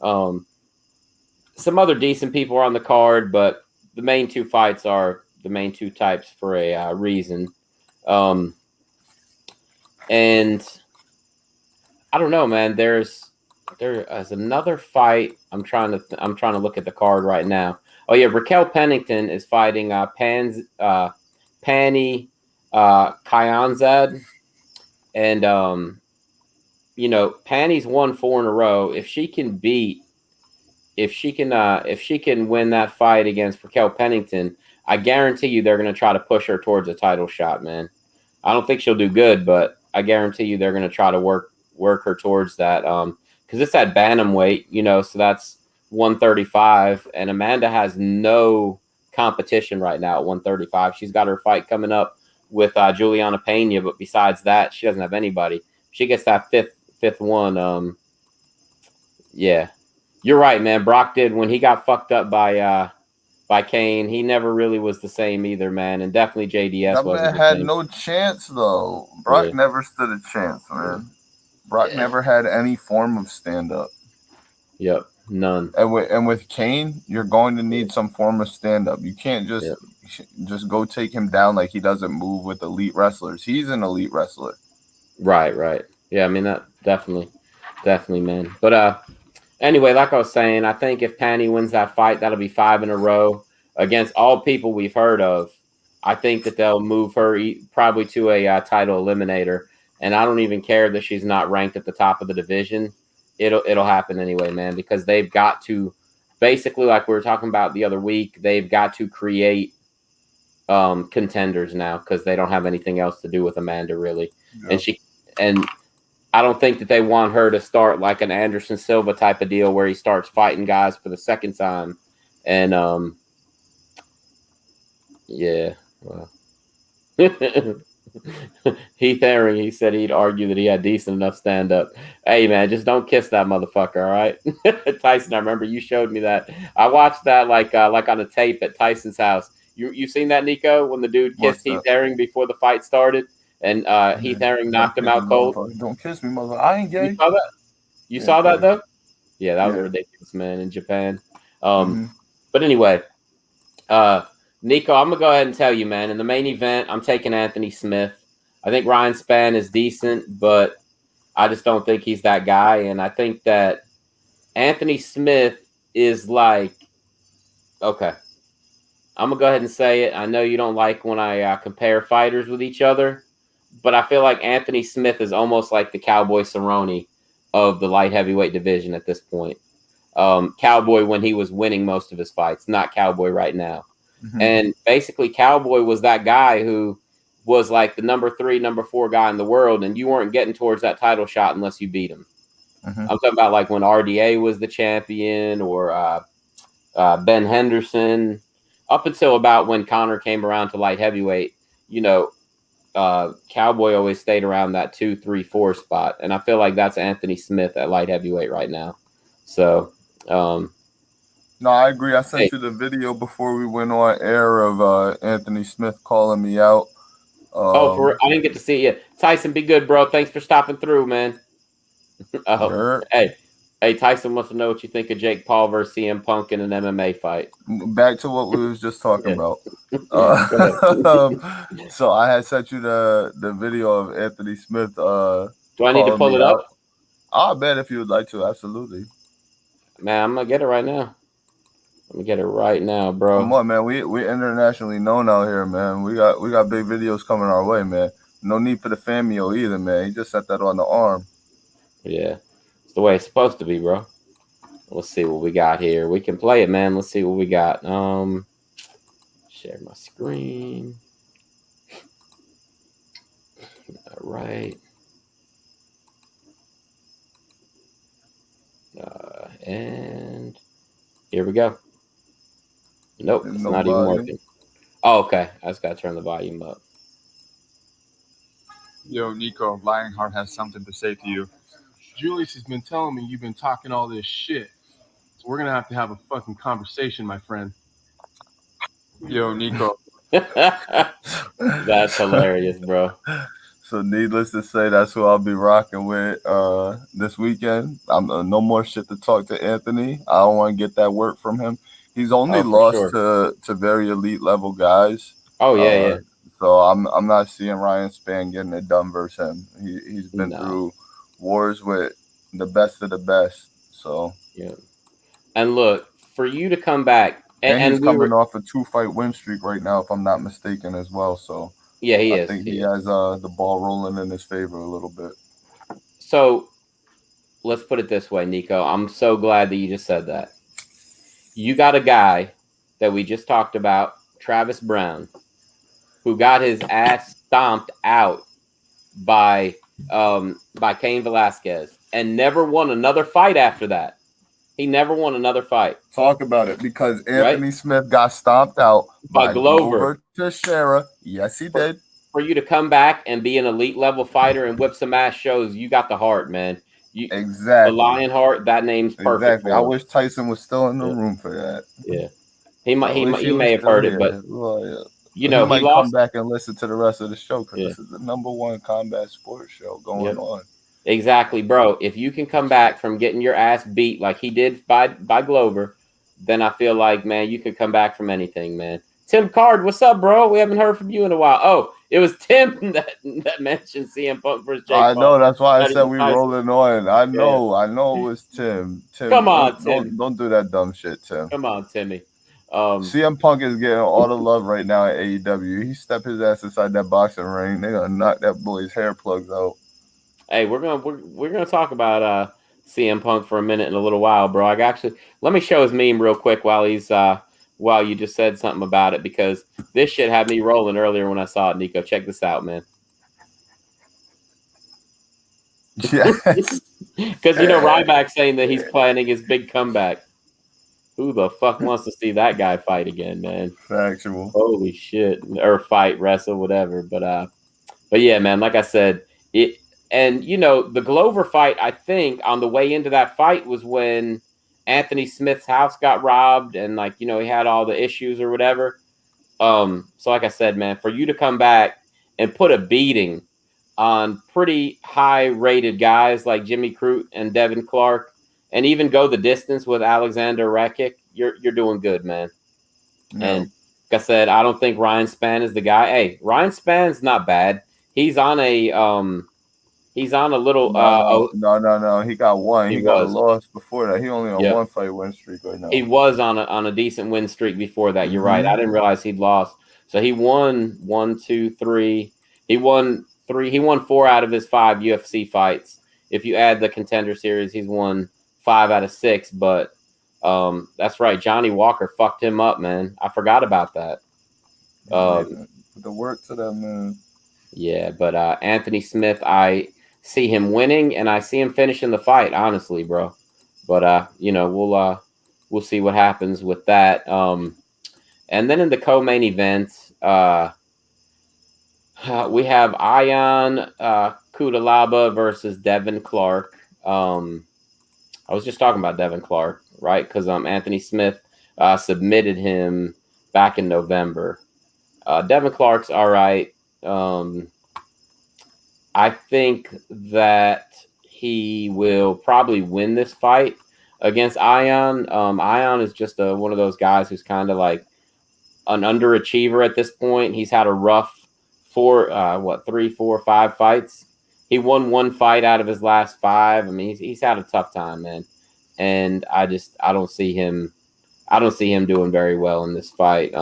Some other decent people are on the card, but the main two fights are the main two types for a reason. And I don't know, man. There is another fight. I'm trying to look at the card right now. Oh yeah, Raquel Pennington is fighting Pani Kyanzad, and Panny's won 4 in a row. If she can win that fight against Raquel Pennington, I guarantee you they're going to try to push her towards a title shot, man. I don't think she'll do good, but I guarantee you they're going to try to work her towards that. Because it's at bantamweight, so that's 135, and Amanda has no competition right now at 135. She's got her fight coming up with Juliana Pena, but besides that, she doesn't have anybody. She gets that fifth one. Yeah, you're right, man. Brock did when he got fucked up by Kane. He never really was the same either, man, and definitely JDS that wasn't. Man had no chance though. Brock never stood a chance, man. Brock never had any form of stand up. Yep, none. And with Kane, you're going to need some form of stand up. You can't just go take him down like he doesn't move with elite wrestlers. He's an elite wrestler. Right. Yeah, I mean that definitely, man. But anyway, like I was saying, I think if Panny wins that fight, that'll be 5 in a row against all people we've heard of. I think that they'll move her probably to a title eliminator, and I don't even care that she's not ranked at the top of the division. It'll happen anyway, man, because they've got to basically, like we were talking about the other week, they've got to create contenders now because they don't have anything else to do with Amanda really, and I don't think that they want her to start like an Anderson Silva type of deal where he starts fighting guys for the second time. And well. Heath Herring, he said he'd argue that he had decent enough stand up. Hey man, just don't kiss that motherfucker, all right? Tyson, I remember you showed me that. I watched that like on a tape at Tyson's house. You seen that, Neko, when the dude kissed Heath Herring before the fight started? And Heath Herring knocked him out cold. Don't kiss me, mother. I ain't gay. You saw that? You saw that though? Yeah, that was ridiculous, man, in Japan. But anyway, Neko, I'm gonna go ahead and tell you, man. In the main event, I'm taking Anthony Smith. I think Ryan Spann is decent, but I just don't think he's that guy. And I think that Anthony Smith is like, okay, I'm gonna go ahead and say it. I know you don't like when I compare fighters with each other, but I feel like Anthony Smith is almost like the Cowboy Cerrone of the light heavyweight division at this point. Cowboy when he was winning most of his fights, not Cowboy right now. And basically Cowboy was that guy who was like the number 3, number 4 guy in the world, and you weren't getting towards that title shot unless you beat him. I'm talking about like when RDA was the champion or Ben Henderson, up until about when Conor came around to light heavyweight, Cowboy always stayed around that 2, 3, 4 spot. And I feel like that's Anthony Smith at light heavyweight right now. So, no, I agree. I sent you the video before we went on air of Anthony Smith calling me out. I didn't get to see it. Tyson, be good, bro. Thanks for stopping through, man. Sure. Hey, Tyson wants to know what you think of Jake Paul versus CM Punk in an MMA fight. Back to what we was just talking about. So I had sent you the video of Anthony Smith. Do I need to pull it up? I'll bet if you would like to. Absolutely. Man, I'm gonna get it right now. Let me get it right now, bro. Come on, man. We internationally known out here, man. We got big videos coming our way, man. No need for the Famio either, man. He just set that on the arm. Yeah. It's the way it's supposed to be, bro. Let's see what we got here. We can play it, man. Let's see what we got. Share my screen. All right. And here we go. Nope, it's No not volume. even working. Oh, okay. I just got to turn the volume up. Yo, Neko, Lionheart has something to say to you. Julius has been telling me you've been talking all this shit. So we're going to have a fucking conversation, my friend. Yo, Neko. That's hilarious, bro. So needless to say, that's who I'll be rocking with this weekend. I'm no more shit to talk to Anthony. I don't want to get that work from him. He's only lost to very elite level guys. Oh yeah. So I'm not seeing Ryan Spann getting it done versus him. He's been through wars with the best of the best. So yeah. And look, for you to come back, and he's coming off a 2-fight win streak right now, if I'm not mistaken, as well. So yeah, I think he has the ball rolling in his favor a little bit. So let's put it this way, Neko. I'm so glad that you just said that. You got a guy that we just talked about, Travis Brown, who got his ass stomped out by Cain Velasquez and never won another fight after that. He never won another fight. Talk about it, because Anthony Smith got stomped out by Glover Teixeira. Yes, he did. For you to come back and be an elite level fighter and whip some ass shows, you got the heart, man. Exactly. The Lionheart, that name's perfect. Exactly. I wish Tyson was still in the room for that. Yeah. He may have heard it, but he might come back and listen to the rest of the show, because this is the #1 combat sports show going on. Exactly, bro. If you can come back from getting your ass beat like he did by Glover, then I feel like, man, you could come back from anything, man. Tim Card, what's up, bro? We haven't heard from you in a while. Oh, it was Tim that mentioned CM Punk versus Jake Paul. I know, that's why I said we rolling on. I know it was Tim. Come on, Tim. Don't do that dumb shit, Tim. Come on, Timmy. CM Punk is getting all the love right now at AEW. He stepped his ass inside that boxing ring. They're gonna knock that boy's hair plugs out. Hey, we're gonna talk about CM Punk for a minute in a little while, bro. Let me show his meme real quick while you just said something about it, because this shit had me rolling earlier when I saw it, Neko. Check this out, man. Yeah. Because Ryback's saying that he's planning his big comeback. Who the fuck wants to see that guy fight again, man? Factual. Holy shit. Or fight, wrestle, whatever. But yeah, man, like I said, the Glover fight, I think, on the way into that fight was when Anthony Smith's house got robbed and he had all the issues or whatever. So like I said, man, for you to come back and put a beating on pretty high rated guys like Jimmy Crute and Devin Clark, and even go the distance with Alexander Rakic, you're doing good, man. No. And like I said, I don't think Ryan Spann is the guy. Hey, Ryan Spann's not bad. He's on a little. No. He got one. He got a loss before that. He only on 1-fight win streak right now. He was on a decent win streak before that. You're right. I didn't realize he'd lost. So he won 1, 2, 3. He won 3. He won 4 out of his 5 UFC fights. If you add the Contender Series, he's won 5 out of 6. But that's right. Johnny Walker fucked him up, man. I forgot about that. The work to that, man. Yeah, but Anthony Smith, I see him winning, and I see him finishing the fight, honestly, bro. But we'll see what happens with that. And then in the co-main event, we have Ion Kudalaba versus Devin Clark. I was just talking about Devin Clark, right? Because Anthony Smith submitted him back in November. Devin Clark's all right. I think that he will probably win this fight against Ion. Ion is just one of those guys who's kind of like an underachiever at this point. He's had a rough 3, 4, 5 fights. He won 1 fight out of his last 5. I mean, he's had a tough time, man. And I don't see him doing very well in this fight.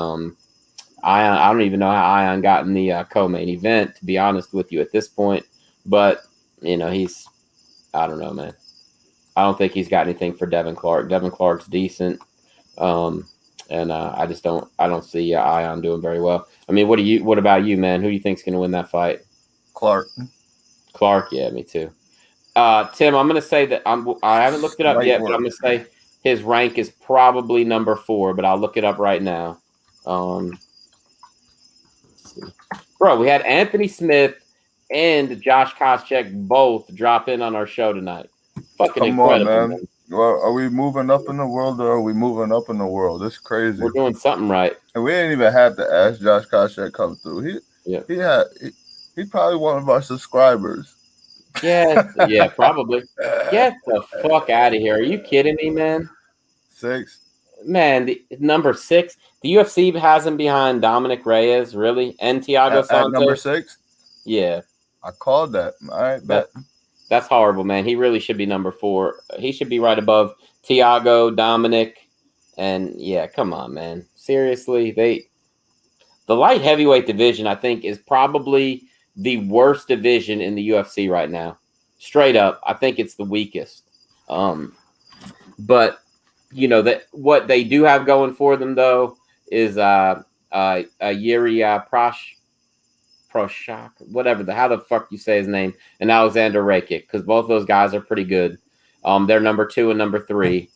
Ion, I don't even know how Ion got in the co-main event, to be honest with you at this point. But, I don't know, man. I don't think he's got anything for Devin Clark. Devin Clark's decent. And I don't see Ion doing very well. I mean, what about you, man? Who do you think's going to win that fight? Clark, yeah, me too. Tim, I'm going to say that I haven't looked it up yet, but I'm going to say his rank is probably number 4, but I'll look it up right now. Let's see. Bro, we had Anthony Smith and Josh Koscheck both drop in on our show tonight. Fucking Come incredible, on, man. Well, are we moving up in the world or are we moving up in the world? It's crazy. We're doing something right. And we ain't even had to ask Josh Koscheck come through. He's probably one of our subscribers. Yeah, probably. Get the fuck out of here. Are you kidding me, man? 6. Man, number 6. The UFC has him behind Dominic Reyes, really? And Thiago Santos? At number 6? Yeah. I called that. All right, bet. That's horrible, man. He really should be number 4. He should be right above Thiago, Dominic, and yeah, come on, man. Seriously, the light heavyweight division, I think, is probably the worst division in the UFC right now. Straight up, I think it's the weakest. But you know that what they do have going for them though is Yuri Proshak, whatever how the fuck you say his name, and Alexander Rakic, because both those guys are pretty good. They're number 2 and number 3.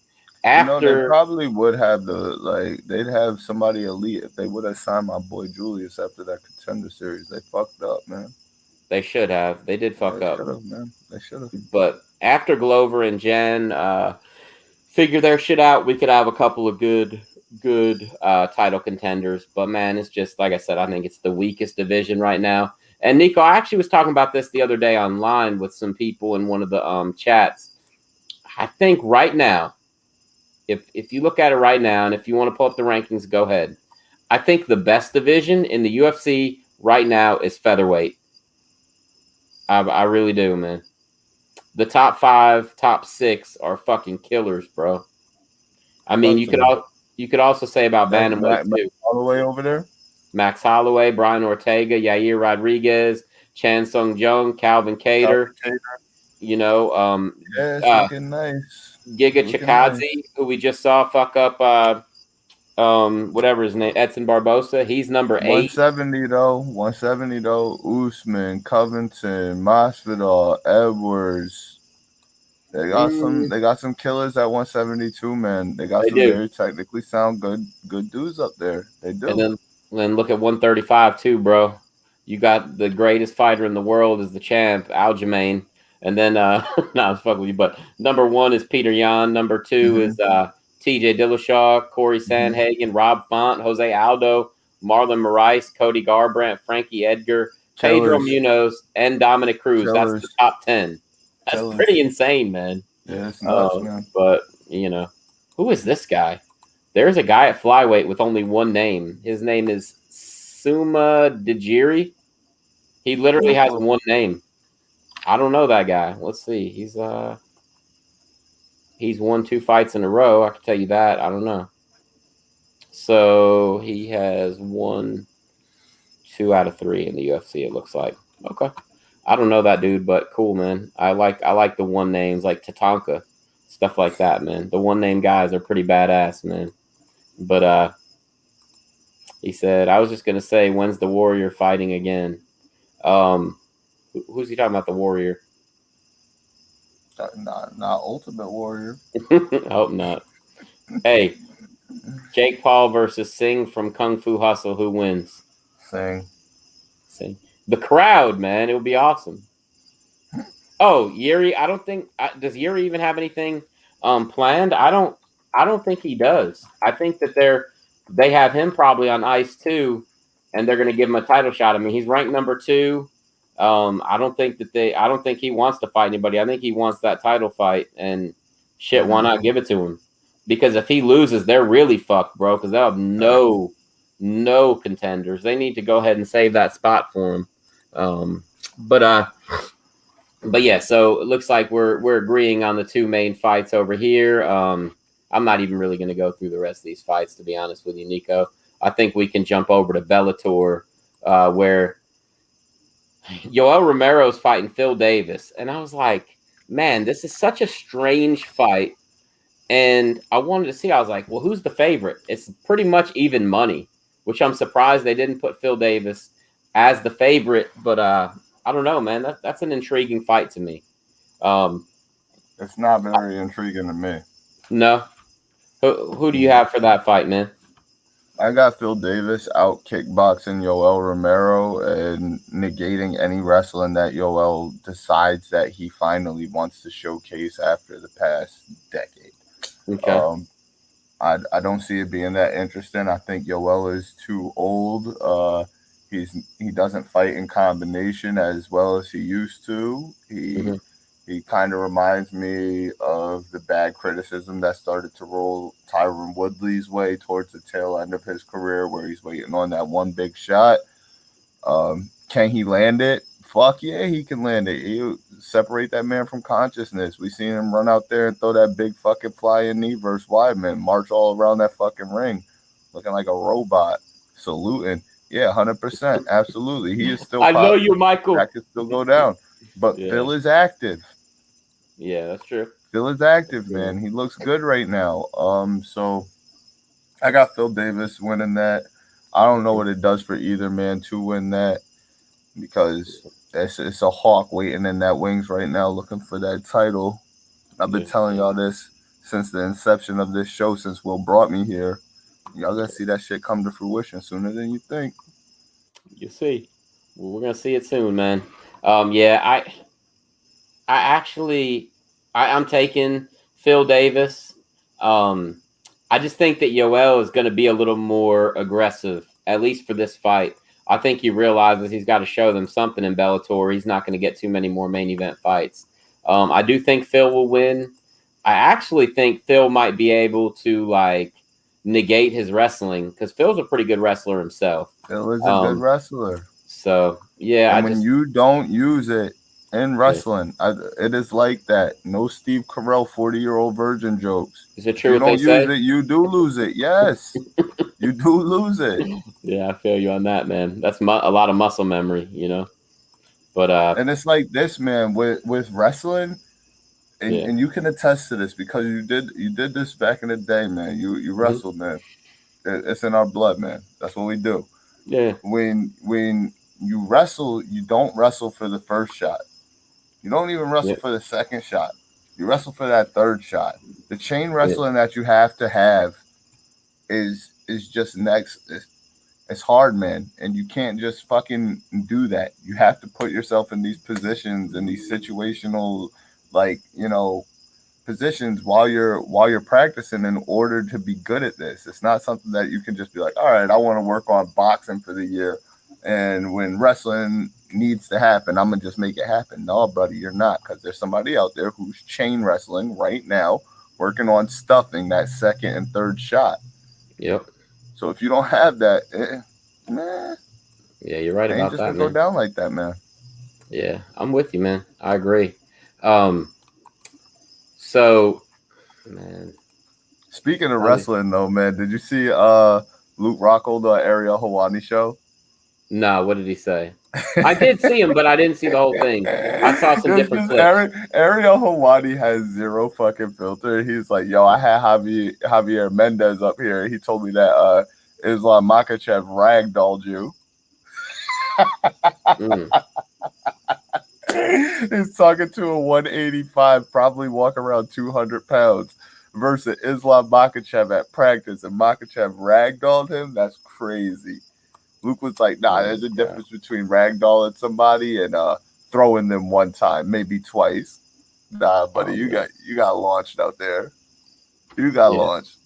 They probably would have they'd have somebody elite if they would have signed my boy Julius after that Contender Series. They fucked up, man. They should have. They did fuck up. Man. They should have. But after Glover and Jen figure their shit out, we could have a couple of good title contenders. But man, it's just like I said, I think it's the weakest division right now. And Neko, I actually was talking about this the other day online with some people in one of the chats. I think right now, if you look at it right now, and if you want to pull up the rankings, go ahead. I think the best division in the UFC right now is featherweight. I really do, man. The top 5, top 6 are fucking killers, bro. I mean, you could also say about bantamweight too. Max Holloway over there. Max Holloway, Brian Ortega, Yair Rodriguez, Chan Sung Jung, Calvin Kattar. You know, it's looking nice. Giga Chikadze, who we just saw fuck up whatever his name, Edson Barbosa. He's number 8. 170 though. Usman, Covington, Masvidal, Edwards. They got some killers at 172, man. They got very technically sound good dudes up there. They do. And then look at 135 too, bro. You got the greatest fighter in the world is the champ, Aljamain. And then I was fucking with you, but number 1 is Peter Yan. Number 2 is TJ Dillashaw, Corey Sandhagen, Rob Font, Jose Aldo, Marlon Moraes, Cody Garbrandt, Frankie Edgar, Pedro Munoz, and Dominic Cruz. That's the top 10. That's pretty insane, man. Yeah, it's nuts, man. But, you know, who is this guy? There's a guy at flyweight with only one name. His name is Suma Dejiri. He literally has one name. I don't know that guy. Let's see. He's won 2 fights in a row. I can tell you that. I don't know. So he has won 2 out of 3 in the UFC, it looks like. Okay. I don't know that dude, but cool, man. I like the one names like Tatanka, stuff like that, man. The one name guys are pretty badass, man. But he said, I was just gonna say, when's the Warrior fighting again? Who's he talking about? The Warrior? Not Ultimate Warrior. I hope not. Hey, Jake Paul versus Singh from Kung Fu Hustle. Who wins? Singh. The crowd, man. It would be awesome. Oh, Yuri. I don't think does Yuri even have anything planned? I don't think he does. I think that they have him probably on ice too, and they're going to give him a title shot. I mean, he's ranked number 2. I don't think he wants to fight anybody. I think he wants that title fight, and shit, why not give it to him? Because if he loses, they're really fucked, bro, because they'll have no contenders. They need to go ahead and save that spot for him. But yeah, so it looks like we're agreeing on the 2 main fights over here. I'm not even really going to go through the rest of these fights, to be honest with you, Neko. I think we can jump over to Bellator, where Yoel Romero's fighting Phil Davis. And I was like, man, this is such a strange fight. And I wanted to see, I was like, well, who's the favorite? It's pretty much even money, which I'm surprised they didn't put Phil Davis as the favorite. But I don't know, man. That's an intriguing fight to me. It's not very intriguing to me. No. Who do you have for that fight, man? I got Phil Davis out kickboxing Yoel Romero and negating any wrestling that Yoel decides that he finally wants to showcase after the past decade. Okay. I don't see it being that interesting. I think Yoel is too old. He doesn't fight in combination as well as he used to. He kind of reminds me of the bad criticism that started to roll Tyron Woodley's way towards the tail end of his career, where he's waiting on that one big shot. Can he land it? Fuck yeah, he can land it. He'll separate that man from consciousness. We seen him run out there and throw that big fucking flying knee versus Weidman, march all around that fucking ring, looking like a robot, saluting. Yeah, 100%, absolutely. He is still. I know you, Michael. That could still go down, but Phil is active. Yeah, that's true. Phil is active, man. He looks good right now. So I got Phil Davis winning that. I don't know what it does for either man to win that, because it's a hawk waiting in that wings right now looking for that title. I've been telling y'all this since the inception of this show, since Will brought me here. Y'all gonna see that shit come to fruition sooner than you think. You see. Well, we're gonna see it soon, man. Yeah, I'm taking Phil Davis. I just think that Yoel is going to be a little more aggressive, at least for this fight. I think he realizes he's got to show them something in Bellator. He's not going to get too many more main event fights. I do think Phil will win. I actually think Phil might be able to negate his wrestling, because Phil's a pretty good wrestler himself. Phil is a good wrestler. So yeah, and when you don't use it in wrestling, it is like that. No Steve Carell 40-year-old virgin jokes. Is it true? If you don't use it, you do lose it. Yes, you do lose it. Yeah, I feel you on that, man. That's a lot of muscle memory, But and it's like this, man, with wrestling, and you can attest to this because you did this back in the day, man. You wrestled, man. It's in our blood, man. That's what we do. Yeah. When you wrestle, you don't wrestle for the first shot. You don't even wrestle for the second shot. You wrestle for that third shot. The chain wrestling that you have to have is just next. It's hard, man, and you can't just fucking do that. You have to put yourself in these positions, in these situational, positions while you're practicing in order to be good at this. It's not something that you can just be like, all right, I want to work on boxing for the year, and when wrestling needs to happen, I'm gonna just make it happen. No, buddy, you're not, because there's somebody out there who's chain wrestling right now, working on stuffing that second and third shot. Yep. So if you don't have that, man, yeah, you're right about that, man. Go down like that, man. Yeah, I'm with you, man. I agree. So, man. Speaking of wrestling, though, man, did you see Luke Rockhold on Ariel Helwani show? No, what did he say? I did see him, but I didn't see the whole thing. I saw some different clips. Ariel Helwani has zero fucking filter. He's like, yo, I had Javier Mendez up here. He told me that Islam Makhachev ragdolled you. He's talking to a 185, probably walk around 200 pounds, versus Islam Makhachev at practice, and Makhachev ragdolled him. That's crazy. Luke was like, nah, there's a difference between ragdolling somebody and throwing them one time, maybe twice. Nah, buddy, you got launched out there. You got launched.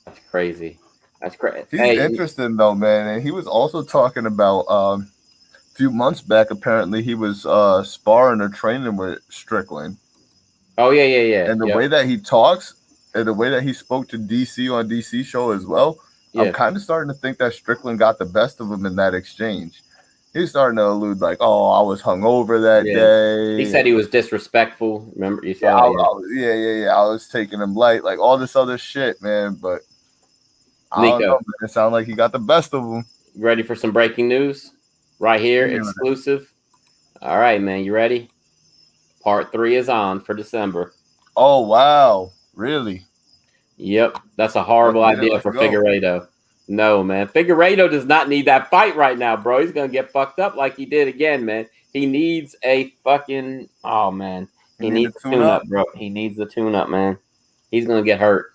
That's crazy. That's crazy. He's interesting though, man. And he was also talking about a few months back, apparently he was sparring or training with Strickland. Oh, yeah. And the way that he talks and the way that he spoke to DC on DC show as well, I'm kind of starting to think that Strickland got the best of him in that exchange. He's starting to allude like, oh, I was hungover that day. He said he was disrespectful. Remember? You saw that? I was taking him light, like all this other shit, man. But I don't know, man. It sounded like he got the best of him. Ready for some breaking news? Right here, exclusive. All right, man. You ready? Part 3 is on for December. Oh, wow. Really? Yep, that's a horrible idea for Figueiredo. No, man. Figueiredo does not need that fight right now, bro. He's going to get fucked up like he did again, man. He needs a fucking... Oh, man. He needs the tune-up, bro. He needs the tune-up, man. He's going to get hurt.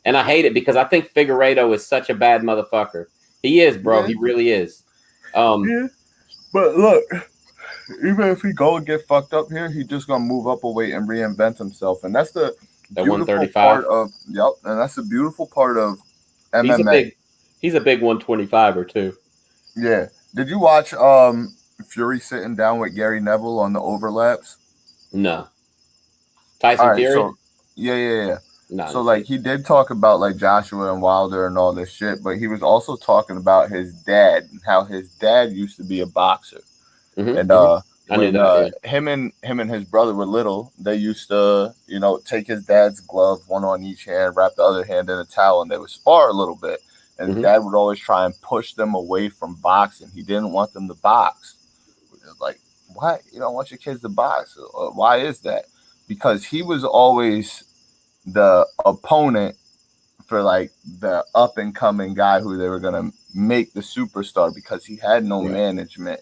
And I hate it because I think Figueiredo is such a bad motherfucker. He is, bro. Yeah. He really is. Yeah. But look, even if he go and get fucked up here, he's just gonna move up a weight and reinvent himself. And that's the beautiful part of and that's the beautiful part of MMA. He's a big 125er too. Yeah. Did you watch Fury sitting down with Gary Neville on the overlaps? No. Tyson Fury? So, yeah. No, so like he did talk about like Joshua and Wilder and all this shit, but he was also talking about his dad and how his dad used to be a boxer. And him and his brother were little, they used to, take his dad's glove, one on each hand, wrap the other hand in a towel, and they would spar a little bit. And dad would always try and push them away from boxing. He didn't want them to box. Like, why? You don't want your kids to box? Why is that? Because he was always the opponent for like the up and coming guy who they were going to make the superstar because he had no management.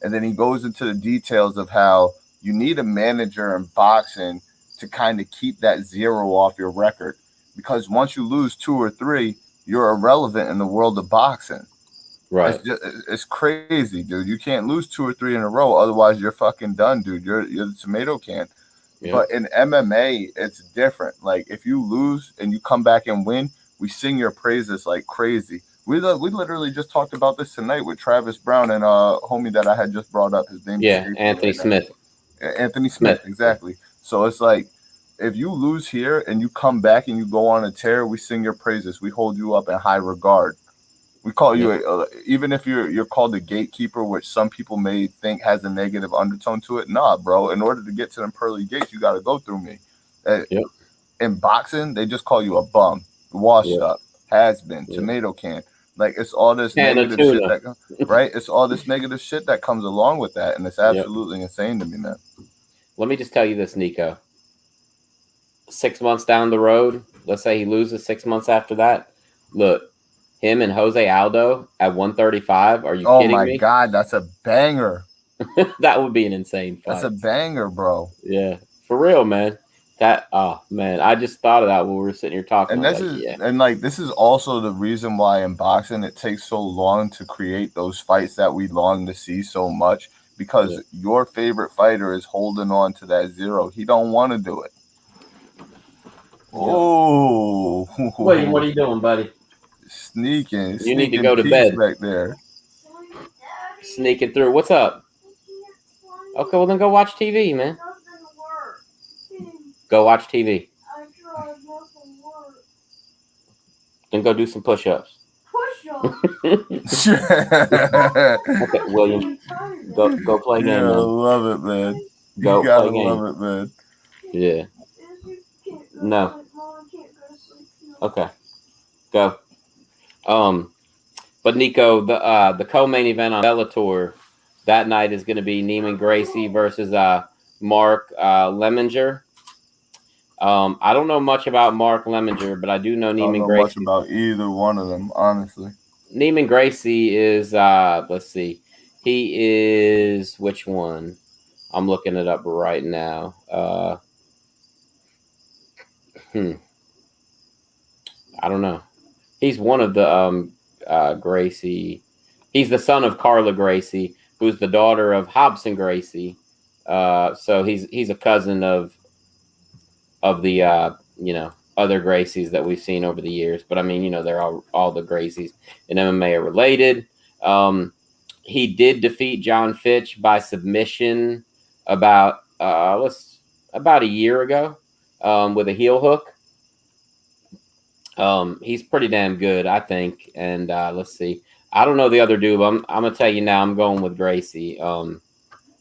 And then he goes into the details of how you need a manager in boxing to kind of keep that zero off your record. Because once you lose 2 or 3, you're irrelevant in the world of boxing. Right. It's crazy, dude. You can't lose 2 or 3 in a row. Otherwise, you're fucking done, dude. You're the tomato can. Yeah. But in MMA, it's different. Like, if you lose and you come back and win, we sing your praises like crazy. We literally just talked about this tonight with Travis Brown and homie that I had just brought up. His name is Anthony Smith. Anthony Smith, exactly. So it's like, if you lose here and you come back and you go on a tear, we sing your praises. We hold you up in high regard. We call you, even if you're called a gatekeeper, which some people may think has a negative undertone to it. Nah, bro. In order to get to them pearly gates, you got to go through me. In boxing, they just call you a bum, washed up, has been, tomato can. Like, it's all this negative shit right? It's all this negative shit that comes along with that, and it's absolutely insane to me, man. Let me just tell you this, Neko. 6 months down the road, let's say he loses 6 months after that. Look, him and Jose Aldo at 135. Are you kidding me? Oh my God, that's a banger. That would be an insane fight. That's a banger, bro. Yeah, for real, man. I just thought of that when we were sitting here talking. And this is also the reason why in boxing it takes so long to create those fights that we long to see so much, because your favorite fighter is holding on to that zero. He don't want to do it. Oh, wait, what are you doing, buddy? Sneaking. You need to go to bed back there. Sneaking through. What's up? Okay, well then go watch TV, man. Go watch TV. Then go do some push-ups. Push-ups? Okay, William. Go play game, man. I love it, man. Go play game. Love it, man. Yeah. No. Okay. Go. But Neko, the co-main event on Bellator that night is going to be Neiman Gracie versus Mark Lemminger. I don't know much about Mark Lemminger, but I do know Neiman Gracie. Much about either one of them, honestly. Neiman Gracie is let's see, he is which one? I'm looking it up right now. I don't know. He's one of the Gracie. He's the son of Carla Gracie, who's the daughter of Hobson Gracie. So he's a cousin of the other Gracies that we've seen over the years. But I mean, they're all the Gracies in MMA are related. He did defeat John Fitch by submission about a year ago with a heel hook. He's pretty damn good, I think. And let's see. I don't know the other dude, but I'm gonna tell you now. I'm going with Gracie.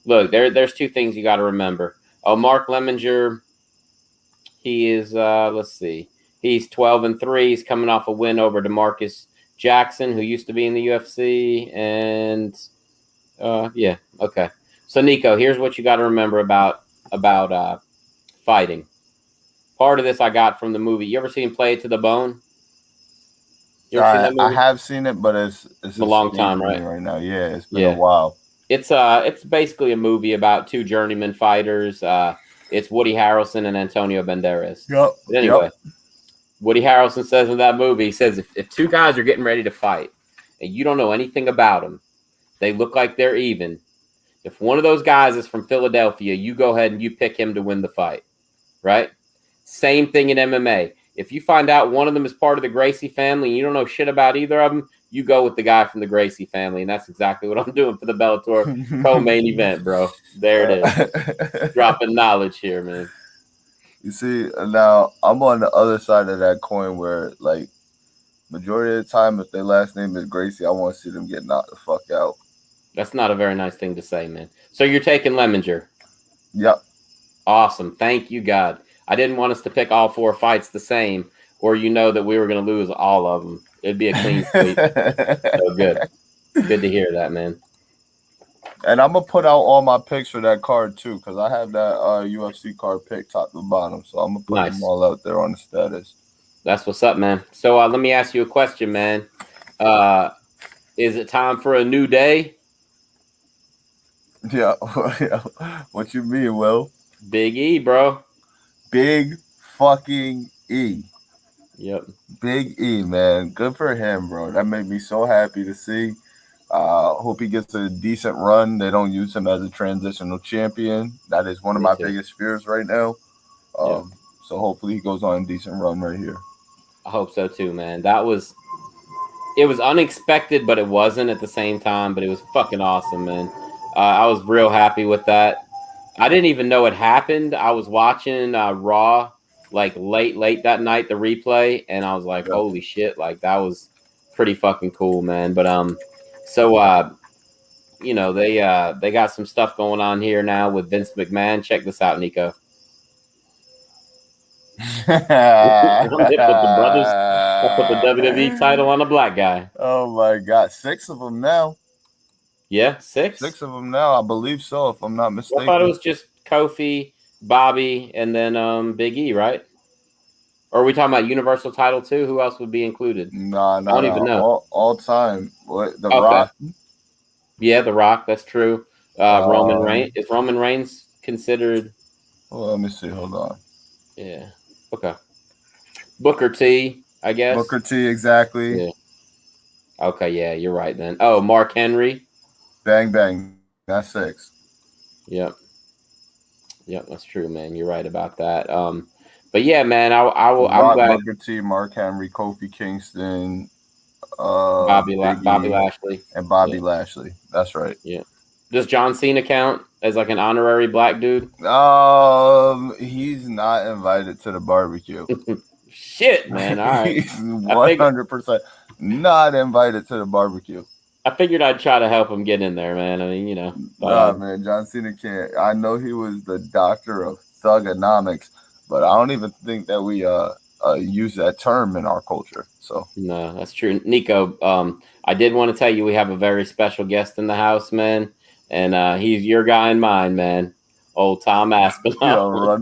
Look, there's two things you got to remember. Mark Lemminger, he is let's see, he's 12-3. He's coming off a win over DeMarcus Jackson, who used to be in the UFC, and okay. So Neko, here's what you got to remember about fighting. Part of this I got from the movie. You ever seen Play It to the Bone? I have seen it, but it's a long time, right? Right now, yeah, it's been a while. It's basically a movie about two journeyman fighters. It's Woody Harrelson and Antonio Banderas. Yep. But anyway, Woody Harrelson says in that movie, he says, if two guys are getting ready to fight and you don't know anything about them, they look like they're even. If one of those guys is from Philadelphia, you go ahead and you pick him to win the fight, right? Same thing in MMA. If you find out one of them is part of the Gracie family and you don't know shit about either of them, you go with the guy from the Gracie family. And that's exactly what I'm doing for the Bellator co-main event, bro. There it is. Dropping knowledge here, man. You see, now I'm on the other side of that coin where, like, majority of the time, if their last name is Gracie, I want to see them get knocked the fuck out. That's not a very nice thing to say, man. So you're taking Lemminger? Yep. Awesome. Thank you, God. I didn't want us to pick all 4 fights the same, or that we were going to lose all of them. It'd be a clean sweep. So good. Good to hear that, man. And I'm going to put out all my picks for that card, too, because I have that UFC card picked top to bottom. So I'm going to put them all out there on the status. That's what's up, man. So let me ask you a question, man. Is it time for a new day? Yeah. What you mean, Will? Big E, bro. Big fucking E. Yep. Big E, man. Good for him, bro. That made me so happy to see. Hope he gets a decent run. They don't use him as a transitional champion. That is one of my biggest fears right now. So hopefully he goes on a decent run right here. I hope so too, man. It was unexpected, but it wasn't at the same time. But it was fucking awesome, man. I was real happy with that. I didn't even know it happened. I was watching Raw like late that night, the replay, and I was like, holy shit, like that was pretty fucking cool, man. But they got some stuff going on here now with Vince McMahon. Check this out, Neko. They put the WWE title on a black guy. Oh my God, 6 of them now. Yeah, 6? 6 of them now, I believe so, if I'm not mistaken. I thought it was just Kofi, Bobby, and then Big E, right? Or are we talking about Universal title too? Who else would be included? No. I don't even know. All time. What, The Rock? Yeah, The Rock. That's true. Roman Reigns. Is Roman Reigns considered? Well, let me see. Hold on. Yeah. Okay. Booker T, I guess. Booker T, exactly. Yeah. Okay, yeah, you're right then. Oh, Mark Henry. Bang, bang. That's 6. Yep, that's true, man. You're right about that. But yeah, man, I'm glad. Booker T, Mark Henry, Kofi Kingston, Bobby Lashley, and Bobby Lashley. That's right. Yeah. Does John Cena count as like an honorary black dude? He's not invited to the barbecue. Shit, man. All right. He's 100% not invited to the barbecue. I figured I'd try to help him get in there, man. I mean, Nah, man, John Cena can't. I know he was the doctor of thugonomics, but I don't even think that we use that term in our culture. So no, that's true. Neko, I did want to tell you we have a very special guest in the house, man, and he's your guy and mine, man. Old Tom Aspinall. Yo, run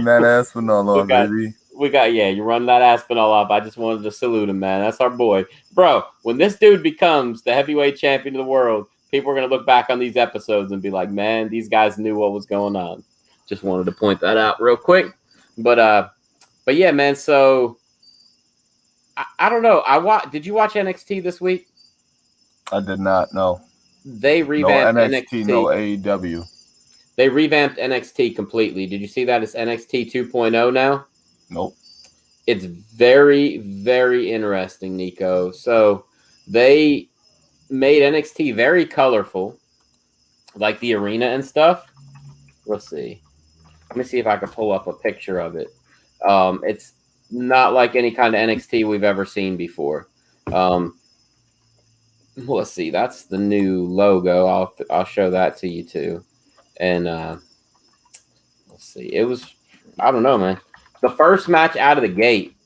that Aspinall on, baby. You run that Aspinall up. I just wanted to salute him, man. That's our boy. Bro, when this dude becomes the heavyweight champion of the world, people are going to look back on these episodes and be like, man, these guys knew what was going on. Just wanted to point that out real quick. But yeah, man, so I don't know. Did you watch NXT this week? I did not, no. They revamped NXT. No AEW. They revamped NXT completely. Did you see that? It's NXT 2.0 now? Nope. It's very, very interesting, Neko. So they made NXT very colorful, like the arena and stuff. Let's see. Let me see if I can pull up a picture of it. It's not like any kind of NXT we've ever seen before. Let's see. That's the new logo. I'll show that to you too. And let's see. It was, I don't know, man. The first match out of the gate,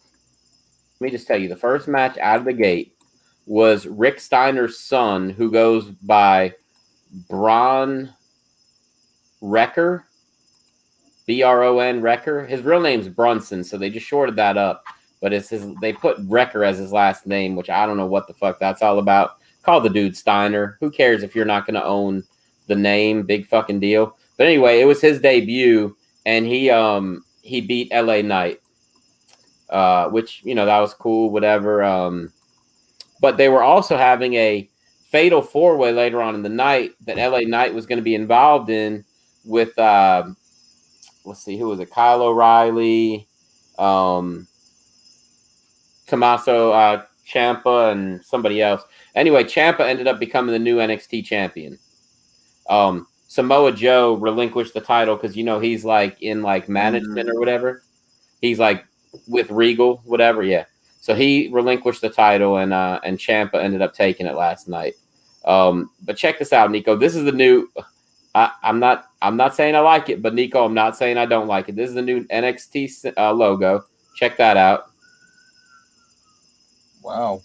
let me just tell you, the first match out of the gate was Rick Steiner's son, who goes by Bron Wrecker, Bron Wrecker. His real name's Brunson, so they just shorted that up. But they put Wrecker as his last name, which I don't know what the fuck that's all about. Call the dude Steiner. Who cares if you're not going to own the name? Big fucking deal. But anyway, it was his debut, and he beat LA Knight. which, that was cool, whatever. But they were also having a fatal 4-way later on in the night that LA Knight was going to be involved in with, let's see, who was it? Kyle O'Reilly, Tommaso Ciampa, and somebody else. Anyway, Ciampa ended up becoming the new NXT champion. Samoa Joe relinquished the title because, he's like in like management or whatever. He's like with Regal, whatever. Yeah. So he relinquished the title, and Ciampa ended up taking it last night. But check this out, Nico. This is the new. I'm not saying I like it, but Nico, I'm not saying I don't like it. This is the new NXT logo. Check that out. Wow.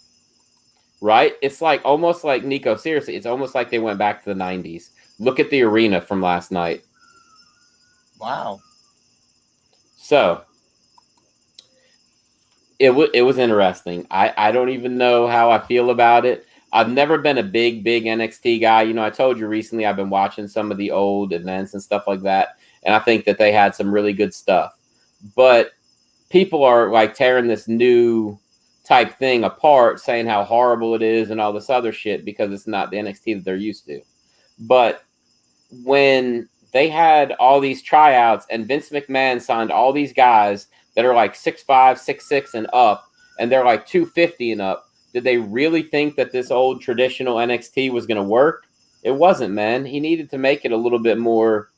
Right? It's like almost like, Nico, seriously, it's almost like they went back to the 90s. Look at the arena from last night. Wow. So it was interesting. I don't even know how I feel about it. I've never been a big NXT guy. I told you recently I've been watching some of the old events and stuff like that, and I think that they had some really good stuff. But people are like tearing this new type thing apart, saying how horrible it is and all this other shit because it's not the NXT that they're used to. But when they had all these tryouts and Vince McMahon signed all these guys that are like 6'5", 6'6", and up, and they're like 250 and up, did they really think that this old traditional NXT was going to work? It wasn't, man. He needed to make it a little bit more,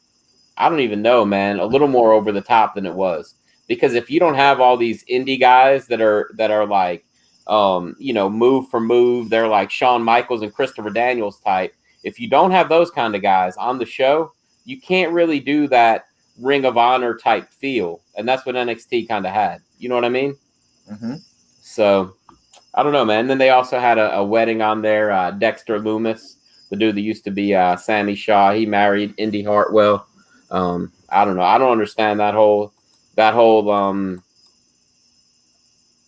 I don't even know, man, a little more over the top than it was. Because if you don't have all these indie guys that are like, move for move, they're like Shawn Michaels and Christopher Daniels type. If you don't have those kind of guys on the show, you can't really do that Ring of Honor type feel. And that's what NXT kind of had. You know what I mean? Mm-hmm. So, I don't know, man. And then they also had a wedding on there. Dexter Loomis, the dude that used to be Sammy Shaw, he married Indy Hartwell. I don't know. I don't understand that whole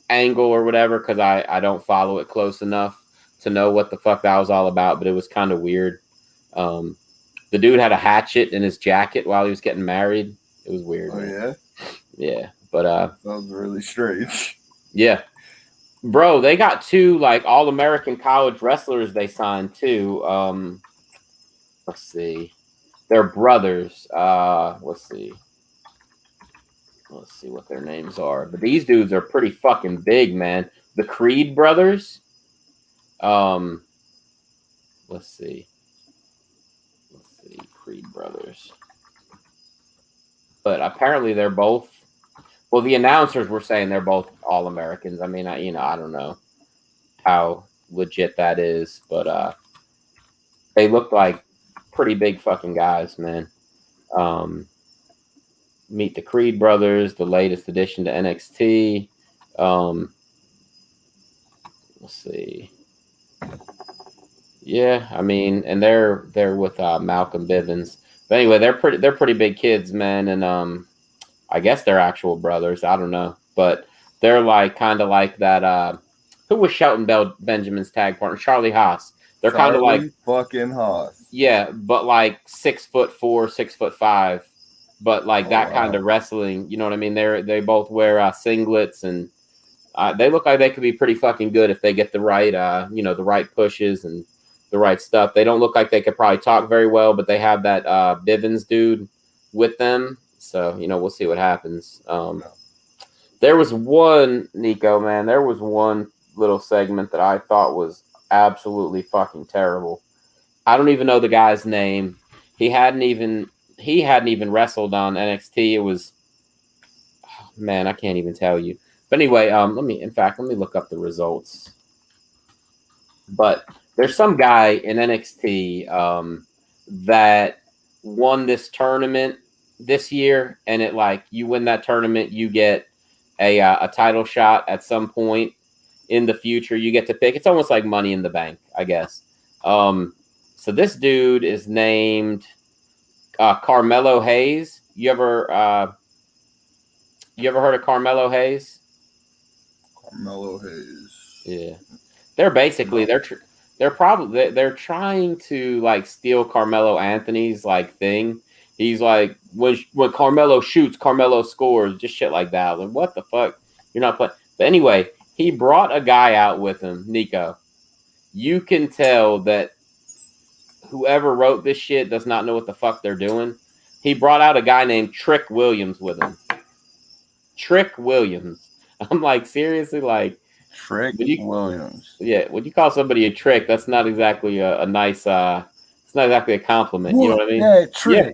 angle or whatever, because I don't follow it close enough to know what the fuck that was all about, but it was kind of weird. The dude had a hatchet in his jacket while he was getting married. It was weird. Oh, man. Yeah, but that was really strange. Yeah, bro, they got 2 like All-American college wrestlers they signed too. Let's see, they're brothers. Let's see what their names are. But these dudes are pretty fucking big, man. The Creed brothers. Let's see, Creed brothers. But apparently they're both. Well, the announcers were saying they're both All-Americans. I mean, I don't know how legit that is, but they look like pretty big fucking guys, man. Meet the Creed brothers, the latest addition to NXT. Let's see. Yeah, I mean, and they're with Malcolm Bivens. But anyway, they're pretty big kids, man, and I guess they're actual brothers. I don't know, but they're like kind of like that. Who was Shelton Benjamin's tag partner? Charlie Haas. They're kind of like fucking Haas. Yeah, but like 6'4", 6'5", but like that kind of wrestling. You know what I mean? They both wear singlets, and they look like they could be pretty fucking good if they get the right the right pushes and the right stuff. They don't look like they could probably talk very well, but they have that Bivens dude with them. So, we'll see what happens. There was one, Nico, man, there was one little segment that I thought was absolutely fucking terrible. I don't even know the guy's name. He hadn't even wrestled on NXT. It was, man, I can't even tell you. But anyway, let me look up the results. But there's some guy in NXT that won this tournament this year, and it like you win that tournament, you get a title shot at some point in the future. You get to pick. It's almost like Money in the Bank, I guess. So this dude is named Carmelo Hayes. You ever heard of Carmelo Hayes? Carmelo Hayes. Yeah, they're basically they're trying to like steal Carmelo Anthony's like thing. He's like when Carmelo shoots, Carmelo scores, just shit like that. Like, what the fuck? You're not playing. But anyway, he brought a guy out with him, Neko. You can tell that whoever wrote this shit does not know what the fuck they're doing. He brought out a guy named Trick Williams with him. Trick Williams. I'm like, seriously, like Trick Williams. Yeah, when you call somebody a trick, that's not exactly a nice. It's not exactly a compliment. You know what I mean? That trick. Yeah,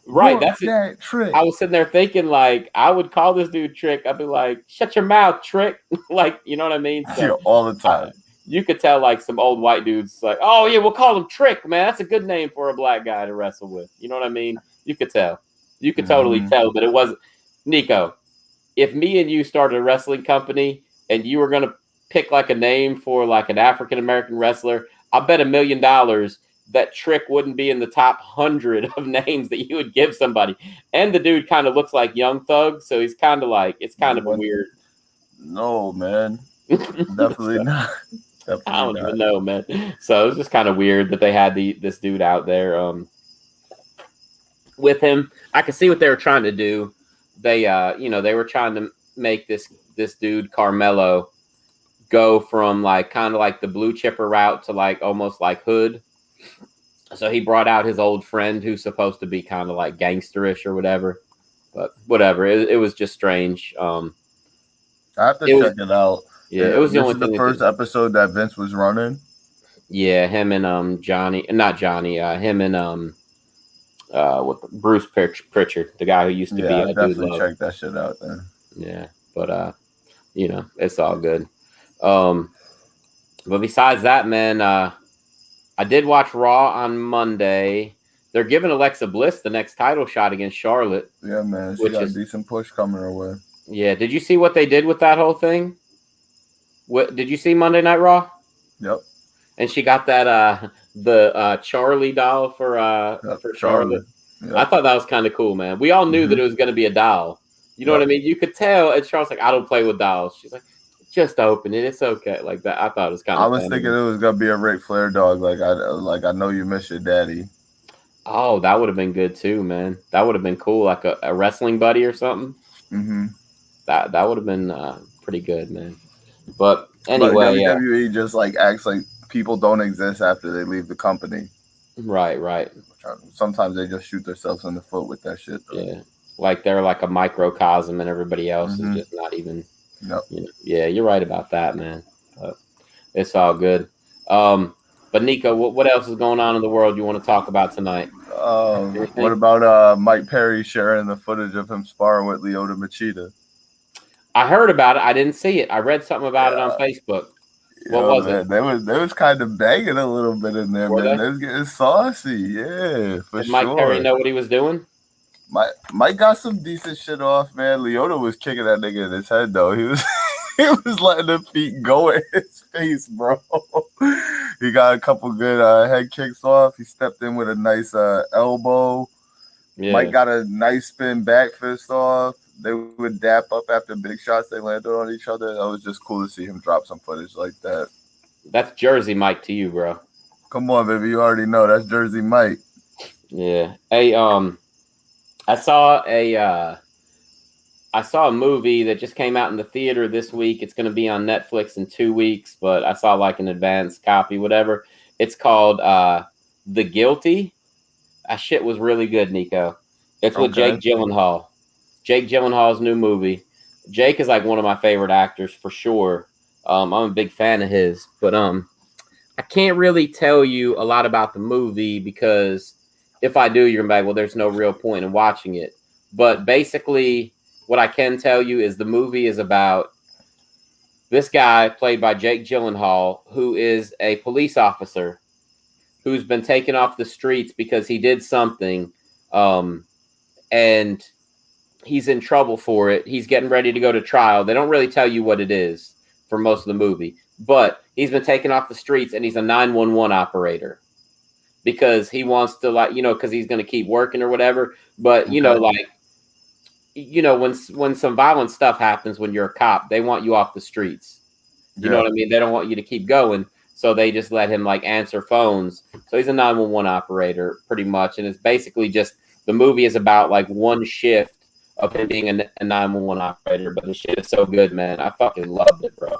right. That's it. That trick. I was sitting there thinking, like, I would call this dude Trick. I'd be like, "Shut your mouth, Trick!" Like, you know what I mean? So, all the time. You could tell, like, some old white dudes, like, "Oh yeah, we'll call him Trick, man. That's a good name for a black guy to wrestle with." You know what I mean? You could tell. You could totally tell, but it wasn't. Neko, if me and you started a wrestling company and you were gonna pick like a name for like an African American wrestler, I bet $1 million that Trick wouldn't be in the top 100 of names that you would give somebody. And the dude kind of looks like Young Thug, so he's kind of like, it's kind of a weird. No, man, definitely not. Definitely I don't even know, man. So it was just kind of weird that they had this dude out there with him. I could see what they were trying to do. They they were trying to make this dude Carmelo go from like kind of like the blue chipper route to like almost like hood. So he brought out his old friend who's supposed to be kind of like gangsterish or whatever. But whatever, it was just strange. I have to check it out. Yeah, it was the only thing. The first episode that Vince was running. Yeah, him and him and with Bruce Pritchard, the guy who used to be. Yeah, definitely check that shit out then. Yeah, but it's all good. But besides that, man, I did watch Raw on Monday. They're giving Alexa Bliss the next title shot against Charlotte. Yeah, man, she got a decent push coming her way. Yeah, did you see what they did with that whole thing? What did you see Monday Night Raw? Yep. And she got that the Charlie doll for Charlotte. Yep. I thought that was kind of cool, man. We all knew that it was going to be a doll. You know what I mean? You could tell. And Charlotte's like, I don't play with dolls. She's like, just open it. It's okay. Like that. I thought it was kind of. I was thinking it was gonna be a Ric Flair dog. I know you miss your daddy. Oh, that would have been good too, man. That would have been cool, like a wrestling buddy or something. Mm-hmm. That would have been pretty good, man. But anyway, but WWE just like acts like people don't exist after they leave the company. Right. Sometimes they just shoot themselves in the foot with that shit. Though. Yeah, like they're like a microcosm, and everybody else is just not even. Yep. Yeah, you're right about that, man. But it's all good. But Neko, what else is going on in the world you want to talk about tonight? What about Mike Perry sharing the footage of him sparring with Lyoto Machida? I heard about it. I didn't see it. I read something about it on Facebook. What was it? They was kind of banging a little bit in there, man. They was getting saucy. Yeah, for Did Mike Perry know what he was doing? Mike got some decent shit off, man. Lyoto was kicking that nigga in his head, though. He was letting the feet go in his face, bro. He got a couple good head kicks off. He stepped in with a nice elbow. Yeah. Mike got a nice spin back fist off. They would dap up after big shots they landed on each other. That was just cool to see him drop some footage like that. That's Jersey Mike to you, bro. Come on, baby. You already know that's Jersey Mike. Yeah. Hey, I saw a movie that just came out in the theater this week. It's going to be on Netflix in 2 weeks, but I saw like an advanced copy, whatever. It's called The Guilty. That shit was really good, Neko. It's with Jake Gyllenhaal. Jake Gyllenhaal's new movie. Jake is like one of my favorite actors for sure. I'm a big fan of his, but I can't really tell you a lot about the movie because if I do, you're gonna be like, well, there's no real point in watching it. But basically, what I can tell you is the movie is about this guy played by Jake Gyllenhaal, who is a police officer who's been taken off the streets because he did something, and he's in trouble for it. He's getting ready to go to trial. They don't really tell you what it is for most of the movie, but he's been taken off the streets and he's a 911 operator because he wants to, like, because he's going to keep working or whatever. But, when some violent stuff happens, when you're a cop, they want you off the streets. You know what I mean? They don't want you to keep going. So they just let him like answer phones. So he's a 911 operator pretty much. And it's basically just the movie is about like one shift of him being a 911 operator. But the shit is so good, man. I fucking loved it, bro.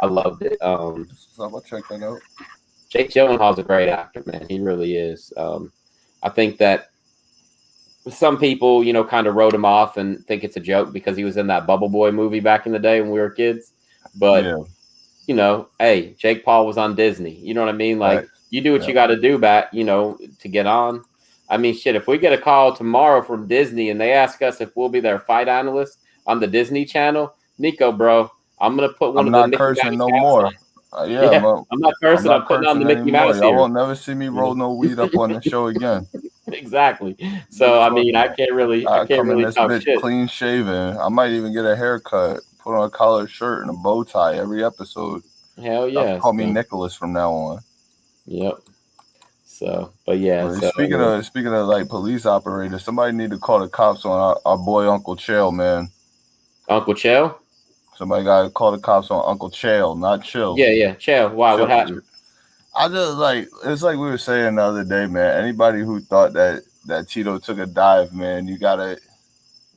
I loved it. So I'll check that out. Jake Gyllenhaal's a great actor, man. He really is. I think that some people, you know, kind of wrote him off and think it's a joke because he was in that Bubble Boy movie back in the day when we were kids. But, you know, hey, Jake Paul was on Disney. You know what I mean? Like, you do what you got to do you know, to get on. I mean, shit, if we get a call tomorrow from Disney and they ask us if we'll be their fight analyst on the Disney Channel, Neko, bro, I'm going to put one of the Mickey Mouse no more. I'm not cursing. I'm putting on the Mickey Mouse here. Y'all won't never see me roll no weed up on the show again. Exactly. So I mean, I can't really talk shit. Clean shaven. I might even get a haircut, put on a collared shirt and a bow tie every episode. Hell yeah! Call me Nicholas from now on. Yep. So, but yeah. Speaking of like police operators, somebody need to call the cops on our boy Uncle Chael, man. Uncle Chael? Somebody got to call the cops on Uncle Chael, not Chill. Yeah, Chael. Why? What happened? I just it's like we were saying the other day, man. Anybody who thought that Tito took a dive, man, you gotta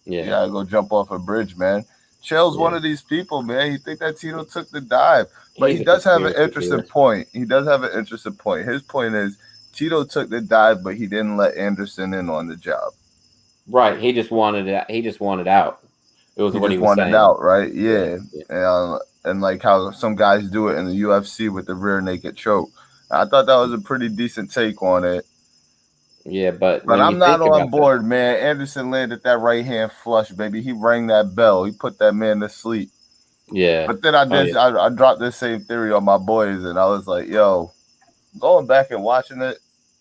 go jump off a bridge, man. Chael's one of these people, man. He think that Tito took the dive, but he does have an interesting point. His point is Tito took the dive, but he didn't let Anderson in on the job. Right. He just wanted it. He just wanted out. It was what he was saying. Out, right? Yeah. And like how some guys do it in the UFC with the rear naked choke. I thought that was a pretty decent take on it. Yeah, but I'm not on board, man. Anderson landed that right hand flush, baby. He rang that bell. He put that man to sleep. Yeah. But then I dropped this same theory on my boys, and I was like, yo, going back and watching it,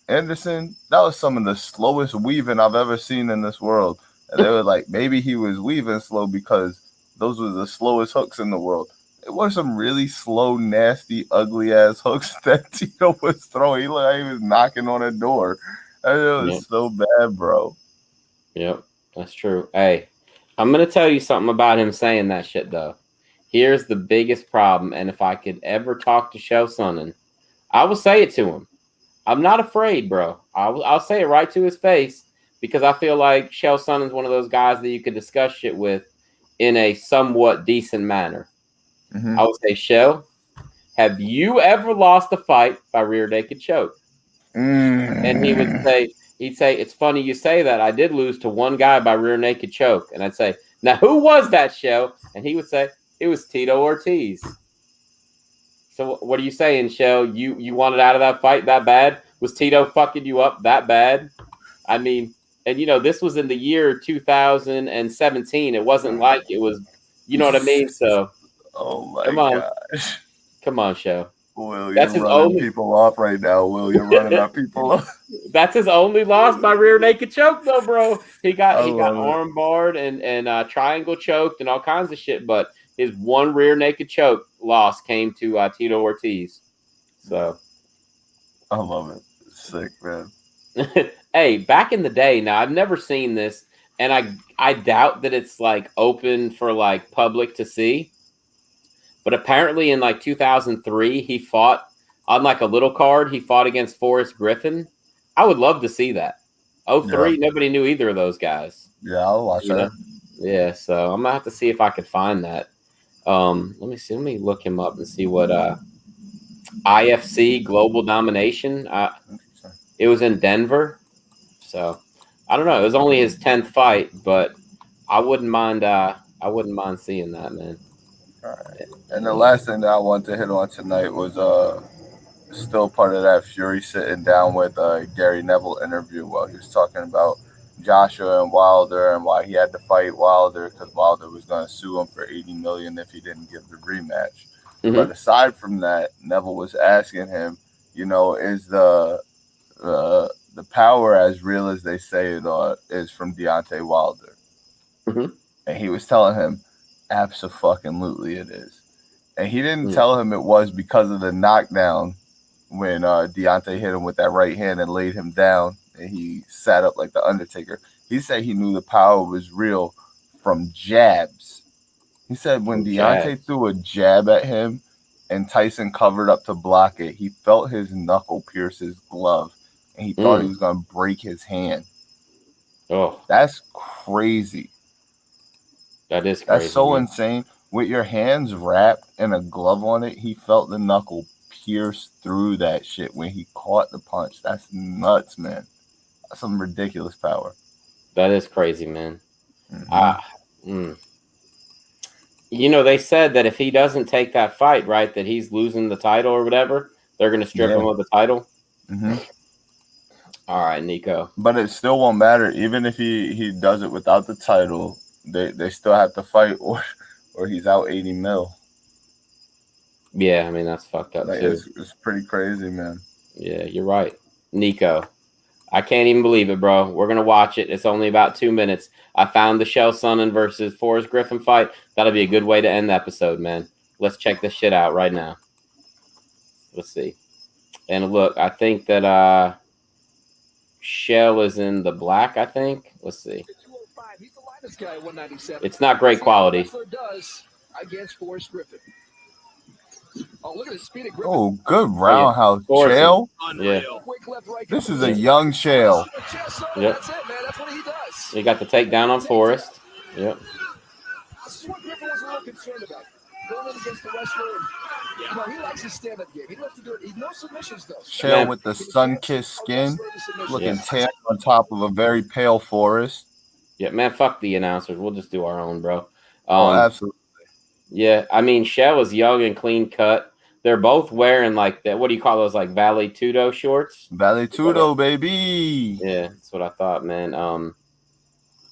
Anderson, that was some of the slowest weaving I've ever seen in this world. And they were like, maybe he was weaving slow because those were the slowest hooks in the world. It was some really slow, nasty, ugly-ass hooks that Tito was throwing. He looked like he was knocking on a door. And it was so bad, bro. Yep, that's true. Hey, I'm going to tell you something about him saying that shit, though. Here's the biggest problem, and if I could ever talk to Chael Sonnen, I will say it to him. I'm not afraid, bro. I'll say it right to his face because I feel like Chael Sonnen's one of those guys that you could discuss shit with in a somewhat decent manner. I would say, Chael, have you ever lost a fight by rear naked choke? And he'd say, it's funny you say that. I did lose to one guy by rear naked choke. And I'd say, now who was that, Chael? And he would say, it was Tito Ortiz. So what are you saying, Chael? You wanted out of that fight that bad? Was Tito fucking you up that bad? I mean, and you know, this was in the year 2017. It wasn't like it was, you know what I mean? So oh my gosh. Come on, Chael. Will, you're running people off right now. Will, you're running our people off. That's his only loss by rear naked choke, though, bro. He got arm barred and triangle choked and all kinds of shit. But his one rear naked choke loss came to Tito Ortiz. So I love it. Sick, man. Hey, back in the day, now I've never seen this, and I doubt that it's like open for like public to see. But apparently in like 2003, he fought on like a little card. He fought against Forrest Griffin. I would love to see that. 03, nobody knew either of those guys. Yeah, I'll watch that. Yeah, so I'm going to have to see if I could find that. Let me see. Let me look him up and see what IFC Global Domination. It was in Denver. So I don't know. It was only his 10th fight, but I wouldn't mind seeing that, man. All right. And the last thing that I wanted to hit on tonight was still part of that Fury sitting down with Gary Neville interview while he was talking about Joshua and Wilder and why he had to fight Wilder because Wilder was going to sue him for $80 million if he didn't give the rematch. But aside from that, Neville was asking him, you know, is the power as real as they say it is from Deontay Wilder? And he was telling him, abso-fucking-lutely it is. And he didn't tell him it was because of the knockdown when Deontay hit him with that right hand and laid him down and he sat up like the Undertaker. He said he knew the power was real from jabs. He said when Deontay threw a jab at him and Tyson covered up to block it, he felt his knuckle pierce his glove and he thought he was going to break his hand. Oh, that's crazy. That is crazy. That's so insane. With your hands wrapped and a glove on it, he felt the knuckle pierce through that shit when he caught the punch. That's nuts, man. That's some ridiculous power. That is crazy, man. You know, they said that if he doesn't take that fight, right, that he's losing the title or whatever, they're going to strip him of the title. All right, Neko. But it still won't matter. Even if he does it without the title, they still have to fight or he's out 80 mil. Yeah, I mean, that's fucked up, too. It's pretty crazy, man. Yeah, you're right. Neko. I can't even believe it, bro. We're going to watch it. It's only about 2 minutes. I found the Chael Sonnen versus Forrest Griffin fight. That'll be a good way to end the episode, man. Let's check this shit out right now. Let's see. And look, I think that Chael is in the black, I think. Let's see. It's not great quality. Against Forrest Griffin. Oh, look at the speed of Griffin. Oh, good roundhouse. Chael? Yeah. This is a young Chael. Yep. That's it, man. That's what he does. He got the takedown on Forrest. Yep. This is what Griffin was a little concerned about. Going in against the wrestler. He likes his stand-up game. He loves to do it. He knows submissions, though. Chael with the sun-kissed skin, looking tan on top of a very pale Forrest. Yeah, man, fuck the announcers. We'll just do our own, bro. Absolutely. Yeah, I mean, Chael is young and clean cut. They're both wearing like that. What do you call those? Like Vale Tudo shorts? Vale Tudo, baby. Yeah, that's what I thought, man.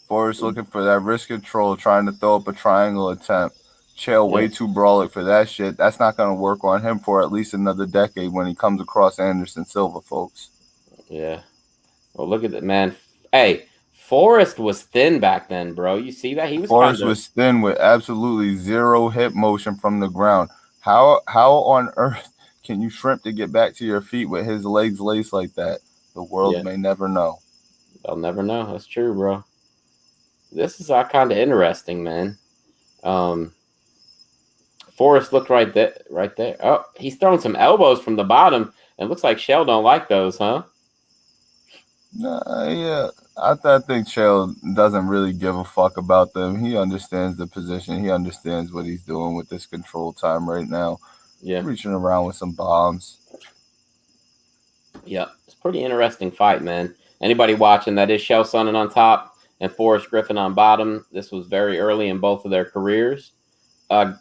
Forrest looking for that wrist control, trying to throw up a triangle attempt. Chael way too brawlic for that shit. That's not going to work on him for at least another decade when he comes across Anderson Silva, folks. Yeah. Well, look at that, man. Hey, Forrest was thin back then, bro. You see that? Forrest was thin with absolutely zero hip motion from the ground. How on earth can you shrimp to get back to your feet with his legs laced like that? The world may never know. They'll never know. That's true, bro. This is kind of interesting, man. Forrest looked right there. Oh, he's throwing some elbows from the bottom. It looks like Chael don't like those, huh? Yeah. I think Chael doesn't really give a fuck about them. He understands the position. He understands what he's doing with this control time right now. Yeah. Reaching around with some bombs. Yeah. It's a pretty interesting fight, man. Anybody watching, that is Chael Sonnen on top and Forrest Griffin on bottom. This was very early in both of their careers.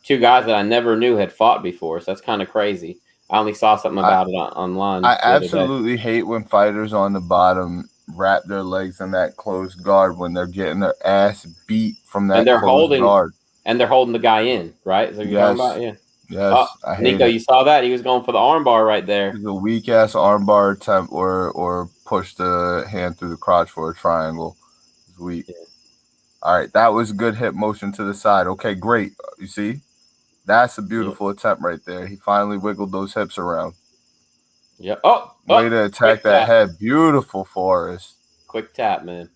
Two guys that I never knew had fought before, so that's kind of crazy. I only saw something about it online. I absolutely hate when fighters on the bottom wrap their legs in that closed guard when they're getting their ass beat from that closed guard. And they're holding the guy in, right? So you're talking about, Yes. I hate Neko, you saw that? He was going for the armbar right there. It's a weak ass armbar attempt or push the hand through the crotch for a triangle. It's weak. Yeah. All right, that was good hip motion to the side. Okay, great. You see? That's a beautiful attempt right there. He finally wiggled those hips around. Yeah. Way to attack that head. Beautiful, Forrest. Quick tap, man.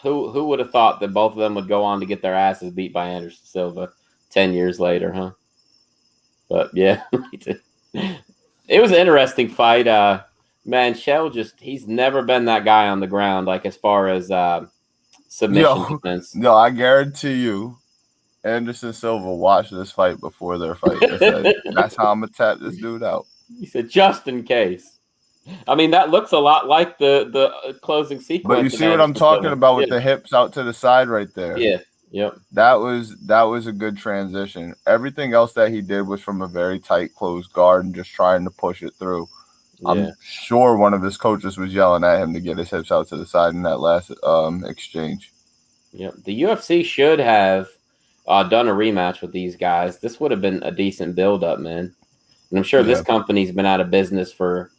Who would have thought that both of them would go on to get their asses beat by Anderson Silva 10 years later, huh? But yeah, it was an interesting fight. Man, Chael he's never been that guy on the ground, like as far as submission defense. No, I guarantee you, Anderson Silva watched this fight before their fight and said, that's how I'm going to tap this dude out. He said, just in case. I mean, that looks a lot like the closing sequence. But you see what I'm talking about with the hips out to the side right there? Yeah. Yep. That was a good transition. Everything else that he did was from a very tight closed guard and just trying to push it through. Yeah. I'm sure one of his coaches was yelling at him to get his hips out to the side in that last exchange. Yep. The UFC should have done a rematch with these guys. This would have been a decent build-up, man. And I'm sure this company's been out of business for,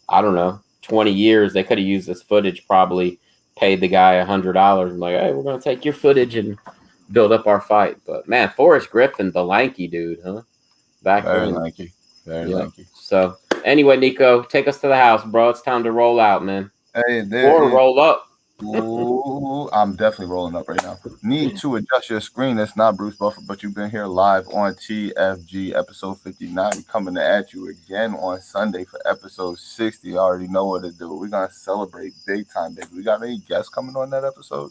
I don't know, 20 years. They could have used this footage, probably paid the guy $100 and like, hey, we're going to take your footage and build up our fight. But, man, Forrest Griffin, the lanky dude, huh? Very lanky. Very lanky. So, anyway, Neko, take us to the house, bro. It's time to roll out, man. Hey, or roll up. Ooh, I'm definitely rolling up right now. Need to adjust your screen. It's not Bruce Buffer, but you've been here live on TFG episode 59. Coming at you again on Sunday for episode 60. You already know what to do. We're going to celebrate big time, baby. We got any guests coming on that episode?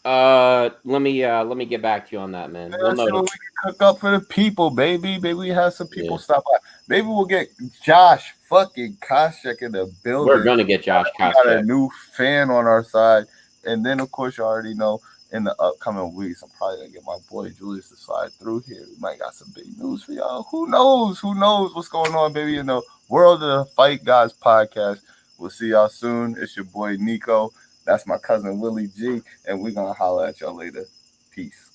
Let me get back to you on that, man. Yeah, We'll so we notice. can cook up for the people, baby. Maybe we have some people stop by. Maybe we'll get Josh fucking Koscheck in the building. We're gonna get Josh We got a Koscheck. new fan on our side, and then of course you already know in the upcoming weeks I'm probably gonna get my boy Julius to slide through here. We might got some big news for y'all. Who knows? Who knows what's going on, baby? In the world of the Fight Guys podcast. We'll see y'all soon. It's your boy Neko. That's my cousin Willie G, and we're gonna holler at y'all later. Peace.